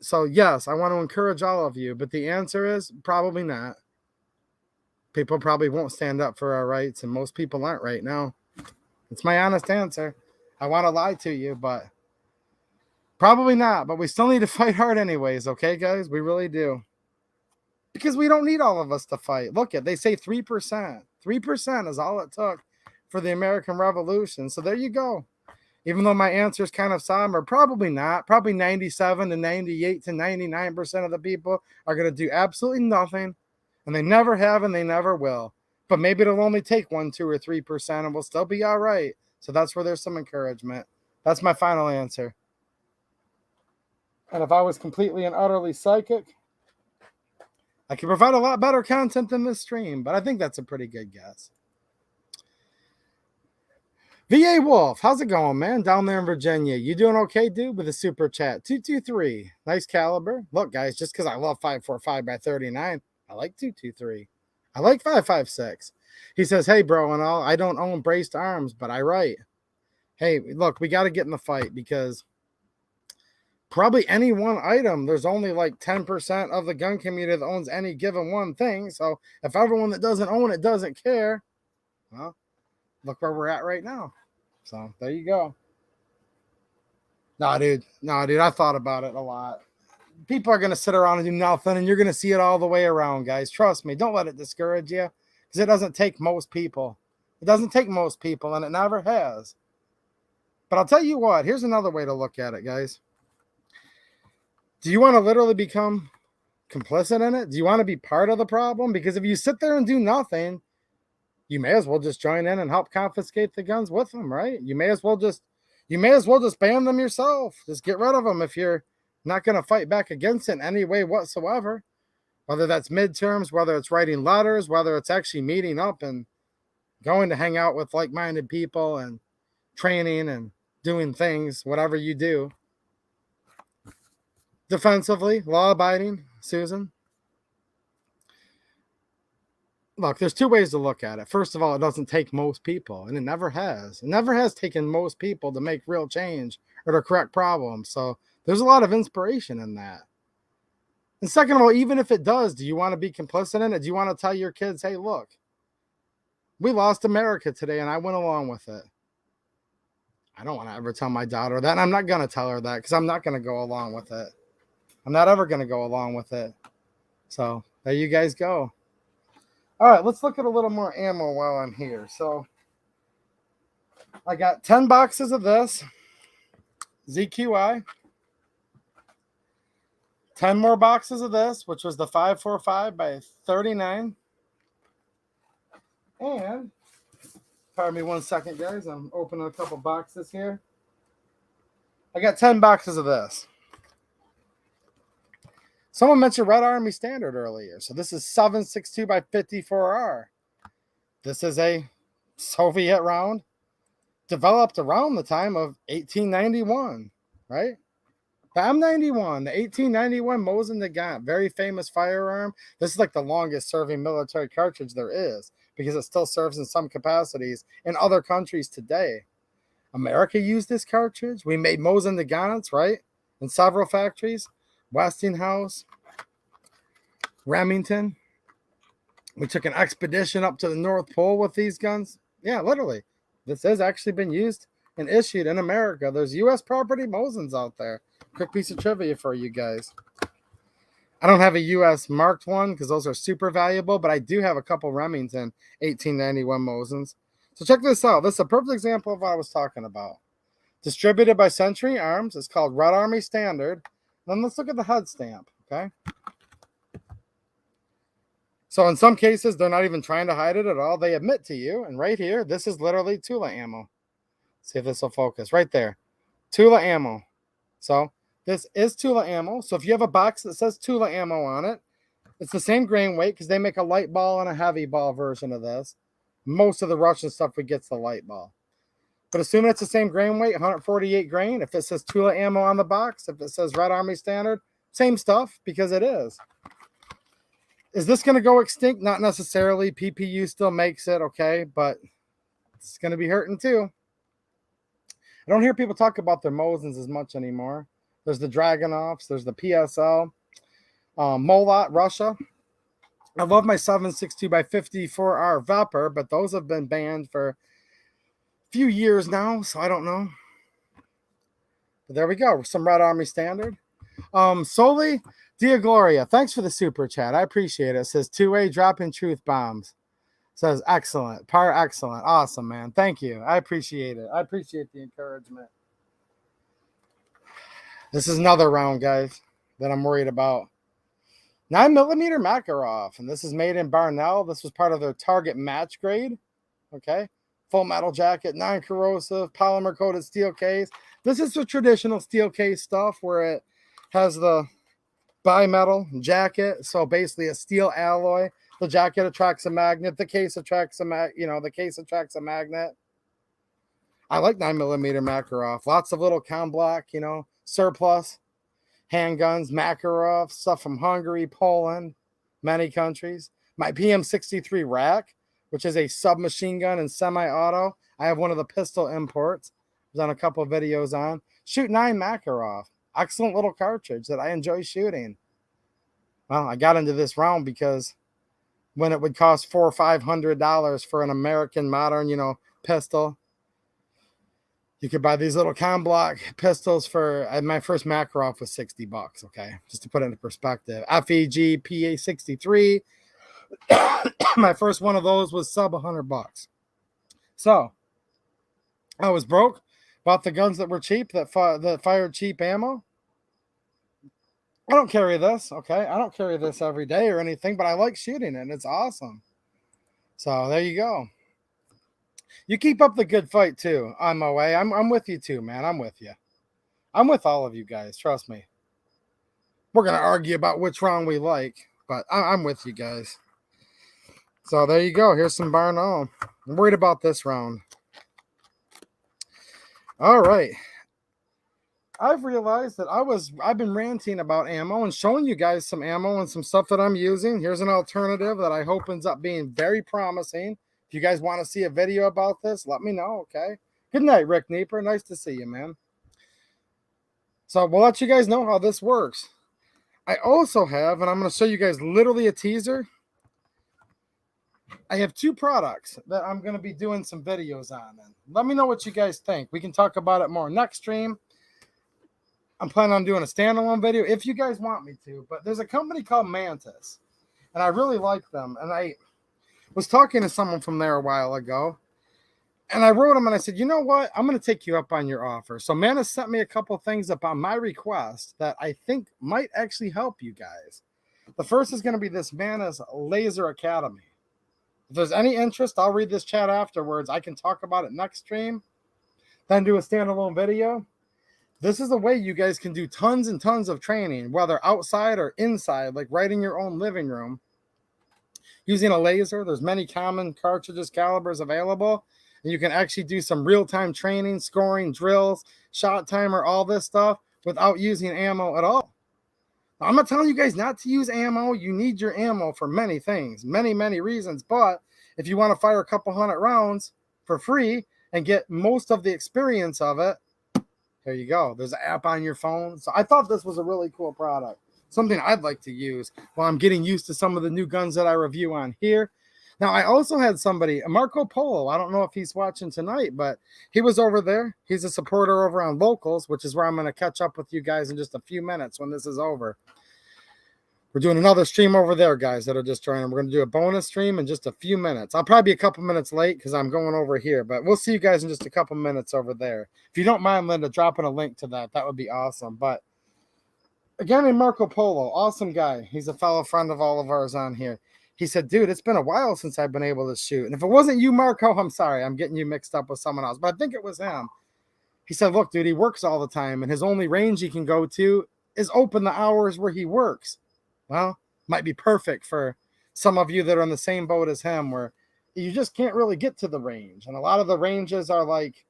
So yes, I want to encourage all of you, but the answer is probably not. People probably won't stand up for our rights, and most people aren't right now. It's my honest answer. I want to lie to you, but probably not. But we still need to fight hard anyways, okay, guys? We really do. Because we don't need all of us to fight. Look, they say 3%. 3% is all it took for the American Revolution. So there you go. Even though my answer is kind of somber, probably not. Probably 97 to 98 to 99% of the people are going to do absolutely nothing. And they never have, and they never will. But maybe it'll only take 1, 2, or 3%, and we'll still be all right. So that's where there's some encouragement. That's my final answer. And if I was completely and utterly psychic, I could provide a lot better content than this stream, but I think that's a pretty good guess. VA Wolf, how's it going, man? Down there in Virginia. You doing okay, dude? With a super chat. 223. Nice caliber. Look, guys, just because I love 545 by 39, I like 223. I like 556. He says, hey, bro, and all, I don't own braced arms, but I write. Hey, look, we got to get in the fight because probably any one item, there's only like 10% of the gun community that owns any given one thing. So if everyone that doesn't own it doesn't care, well, look where we're at right now. So there you go. No, dude. I thought about it a lot. People are going to sit around and do nothing, and you're going to see it all the way around, guys. Trust me. Don't let it discourage you because it doesn't take most people. It doesn't take most people, and it never has. But I'll tell you what. Here's another way to look at it, guys. Do you want to literally become complicit in it? Do you want to be part of the problem? Because if you sit there and do nothing, you may as well just join in and help confiscate the guns with them, right? You may as well just ban them yourself. Just get rid of them if you're not going to fight back against it in any way whatsoever. Whether that's midterms, whether it's writing letters, whether it's actually meeting up and going to hang out with like-minded people and training and doing things, whatever you do. Defensively, law-abiding, Susan. Look, there's two ways to look at it. First of all, it doesn't take most people, and it never has. It never has taken most people to make real change or to correct problems. So there's a lot of inspiration in that. And second of all, even if it does, do you want to be complicit in it? Do you want to tell your kids, hey, look, we lost America today, and I went along with it? I don't want to ever tell my daughter that, and I'm not going to tell her that because I'm not going to go along with it. I'm not ever going to go along with it. So there you guys go. All right, let's look at a little more ammo while I'm here. So I got 10 boxes of this ZQI, 10 more boxes of this, which was the 545 by 39. And, pardon me 1 second, guys. I'm opening a couple boxes here. I got 10 boxes of this. Someone mentioned Red Army Standard earlier. So this is 7.62 by 54R. This is a Soviet round developed around the time of 1891, right? The M91, the 1891 Mosin Nagant, very famous firearm. This is like the longest serving military cartridge there is because it still serves in some capacities in other countries today. America used this cartridge. We made Mosin Nagants, right? In several factories. Westinghouse, Remington. We took an expedition up to the North Pole with these guns. Yeah, literally. This has actually been used and issued in America. There's U.S. property Mosins out there. Quick piece of trivia for you guys. I don't have a U.S. marked one because those are super valuable, but I do have a couple Remington 1891 Mosins. So check this out. This is a perfect example of what I was talking about. Distributed by Century Arms. It's called Red Army Standard. Then let's look at the head stamp, okay? So in some cases, they're not even trying to hide it at all. They admit to you. And right here, this is literally Tula ammo. See if this will focus. Right there. Tula ammo. So this is Tula ammo. So if you have a box that says Tula ammo on it, it's the same grain weight because they make a light ball and a heavy ball version of this. Most of the Russian stuff we get's the light ball. But assuming it's the same grain weight, 148 grain, if it says Tula ammo on the box, if it says Red Army Standard, same stuff because it is. Is this going to go extinct? Not necessarily. PPU still makes it, okay, but it's going to be hurting too. I don't hear people talk about their Mosins as much anymore. There's the Dragunovs, there's the PSL, Molot, Russia. I love my 7.62 by 54R Vepr, but those have been banned for few years now, so I don't know. But there we go. Some Red Army Standard. Soli Dia Gloria, thanks for the super chat. I appreciate it. It says 2A dropping truth bombs. It says excellent. Par excellent. Awesome, man. Thank you. I appreciate it. I appreciate the encouragement. This is another round, guys, that I'm worried about. 9mm Makarov, and this is made in Barnell. This was part of their target match grade. Okay. Full metal jacket, non-corrosive, polymer-coated steel case. This is the traditional steel case stuff where it has the bimetal jacket. So basically a steel alloy. The jacket attracts a magnet. The case attracts the case attracts a magnet. I like 9mm Makarov. Lots of little com block, surplus handguns, Makarov, stuff from Hungary, Poland, many countries. My PM63 rack, which is a submachine gun and semi-auto. I have one of the pistol imports. I've done a couple of videos on. Shoot 9 Makarov. Excellent little cartridge that I enjoy shooting. Well, I got into this round because when it would cost $400 or $500 for an American modern, pistol, you could buy these little com block pistols for, my first Makarov was $60, okay? Just to put it into perspective. FEG PA63. My first one of those was sub $100. So, I was broke. Bought the guns that were cheap, that fired cheap ammo. I don't carry this, okay? I don't carry this every day or anything, but I like shooting it, and it's awesome. So, there you go. You keep up the good fight, too, on my way. I'm with you, too, man. I'm with you. I'm with all of you guys. Trust me. We're going to argue about which round we like, but I'm with you guys. So, there you go. Here's some Barnaul. I'm worried about this round. All right. I've realized that I've been ranting about ammo and showing you guys some ammo and some stuff that I'm using. Here's an alternative that I hope ends up being very promising. If you guys want to see a video about this, let me know, okay? Good night, Rick Nieper. Nice to see you, man. So we'll let you guys know how this works. I also have, and I'm going to show you guys literally a teaser. I have 2 products that I'm going to be doing some videos on. And let me know what you guys think. We can talk about it more next stream. I'm planning on doing a standalone video if you guys want me to. But there's a company called Mantis, and I really like them. And I was talking to someone from there a while ago, and I wrote them and I said, you know what? I'm going to take you up on your offer. So Mantis sent me a couple things up on my request that I think might actually help you guys. The first is going to be this Mantis Laser Academy. If there's any interest, I'll read this chat afterwards. I can talk about it next stream, then do a standalone video. This is a way you guys can do tons and tons of training, whether outside or inside, like right in your own living room. Using a laser, there's many common cartridges, calibers available, and you can actually do some real-time training, scoring, drills, shot timer, all this stuff without using ammo at all. Now, I'm not telling you guys not to use ammo. You need your ammo for many things, many, many reasons. But if you want to fire a couple hundred rounds for free and get most of the experience of it, there you go. There's an app on your phone. So I thought this was a really cool product. Something I'd like to use while I'm getting used to some of the new guns that I review on here. Now, I also had somebody, Marco Polo. I don't know if he's watching tonight, but he was over there. He's a supporter over on Locals, which is where I'm going to catch up with you guys in just a few minutes when this is over. We're doing another stream over there, guys, that are just joining. We're going to do a bonus stream in just a few minutes. I'll probably be a couple minutes late because I'm going over here, but we'll see you guys in just a couple minutes over there. If you don't mind, Linda, dropping a link to that, that would be awesome. But again, Marco Polo, awesome guy. He's a fellow friend of all of ours on here. He said, dude, it's been a while since I've been able to shoot. And if it wasn't you, Marco, I'm sorry. I'm getting you mixed up with someone else, but I think it was him. He said, look, dude, he works all the time, and his only range he can go to is open the hours where he works. Well, might be perfect for some of you that are in the same boat as him, where you just can't really get to the range. And a lot of the ranges are like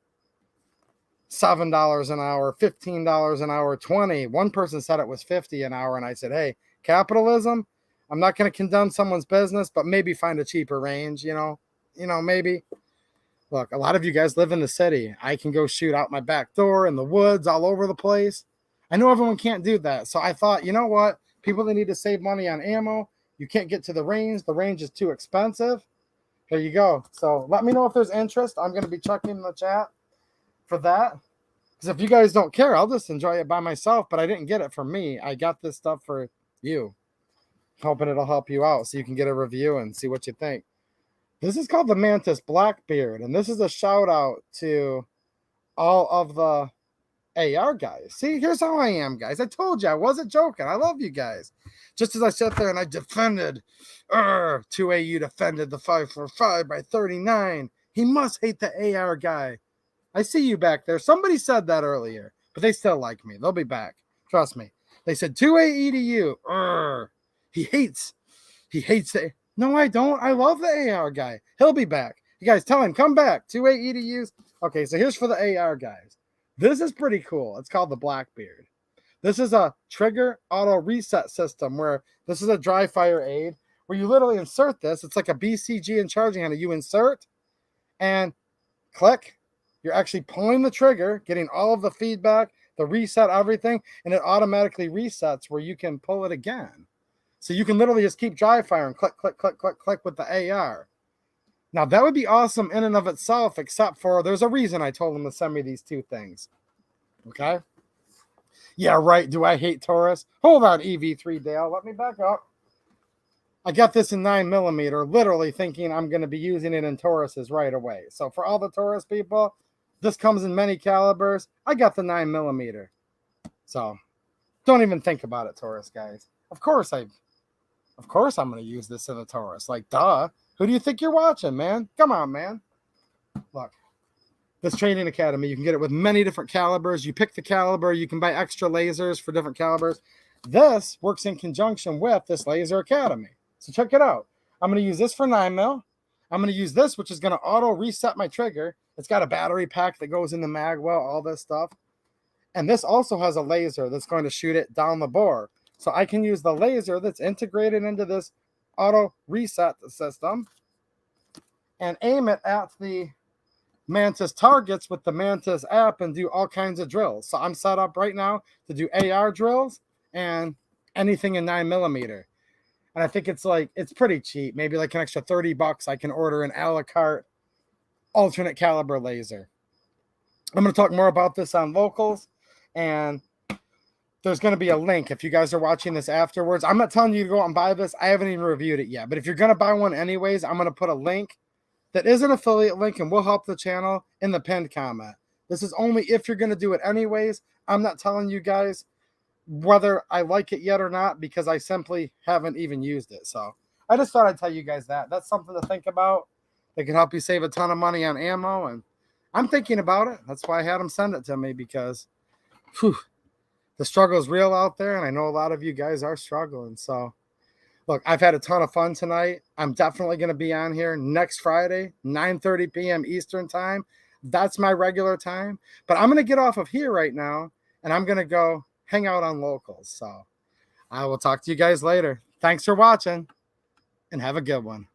$7 an hour, $15 an hour, $20. One person said it was $50 an hour. And I said, hey, capitalism, I'm not going to condemn someone's business, but maybe find a cheaper range, maybe. Look, a lot of you guys live in the city. I can go shoot out my back door in the woods all over the place. I know everyone can't do that. So I thought, you know what? People that need to save money on ammo, you can't get to the range. The range is too expensive. There you go. So let me know if there's interest. I'm going to be checking the chat for that. Because if you guys don't care, I'll just enjoy it by myself. But I didn't get it for me. I got this stuff for you. Hoping it'll help you out so you can get a review and see what you think. This is called the Mantis Blackbeard. And this is a shout out to all of the AR guys. See, here's how I am, guys. I told you I wasn't joking. I love you guys. Just as I sat there and I defended, 2AU defended the 545 by 39. He must hate the AR guy. I see you back there. Somebody said that earlier, but they still like me. They'll be back. Trust me. They said 2AE to you. Urgh. He hates the. No, I don't. I love the AR guy. He'll be back. You guys tell him, come back. 2AE to use. Okay, so here's for the AR guys. This is pretty cool. It's called the Blackbeard. This is a trigger auto reset system where this is a dry fire aid where you literally insert this. It's like a BCG and charging handle. You insert and click. You're actually pulling the trigger, getting all of the feedback, the reset, everything, and it automatically resets where you can pull it again. So you can literally just keep dry firing, click, click, click, click, click with the AR. Now, that would be awesome in and of itself, except for there's a reason I told them to send me these two things. Okay? Yeah, right. Do I hate Taurus? Hold on, EV3 Dale. Let me back up. I got this in 9mm, literally thinking I'm going to be using it in Tauruses right away. So for all the Taurus people, this comes in many calibers. I got the 9mm. So don't even think about it, Taurus guys. Of course I'm going to use this in a Taurus. Like, duh. Who do you think you're watching, man? Come on, man. Look, this training academy, you can get it with many different calibers. You pick the caliber. You can buy extra lasers for different calibers. This works in conjunction with this laser academy. So check it out. I'm going to use this for 9mm. I'm going to use this, which is going to auto reset my trigger. It's got a battery pack that goes in the mag well, all this stuff. And this also has a laser that's going to shoot it down the bore. So I can use the laser that's integrated into this auto reset system and aim it at the Mantis targets with the Mantis app and do all kinds of drills. So I'm set up right now to do AR drills and anything in 9mm. And I think it's pretty cheap. Maybe like an extra $30. I can order an a la carte alternate caliber laser. I'm going to talk more about this on Locals, and there's going to be a link if you guys are watching this afterwards. I'm not telling you to go out and buy this. I haven't even reviewed it yet. But if you're going to buy one anyways, I'm going to put a link that is an affiliate link and will help the channel in the pinned comment. This is only if you're going to do it anyways. I'm not telling you guys whether I like it yet or not because I simply haven't even used it. So I just thought I'd tell you guys that. That's something to think about. That can help you save a ton of money on ammo. And I'm thinking about it. That's why I had them send it to me because the struggle is real out there. And I know a lot of you guys are struggling. So look, I've had a ton of fun tonight. I'm definitely going to be on here next Friday, 9:30 p.m. Eastern time. That's my regular time. But I'm going to get off of here right now, and I'm going to go hang out on Locals. So I will talk to you guys later. Thanks for watching, and have a good one.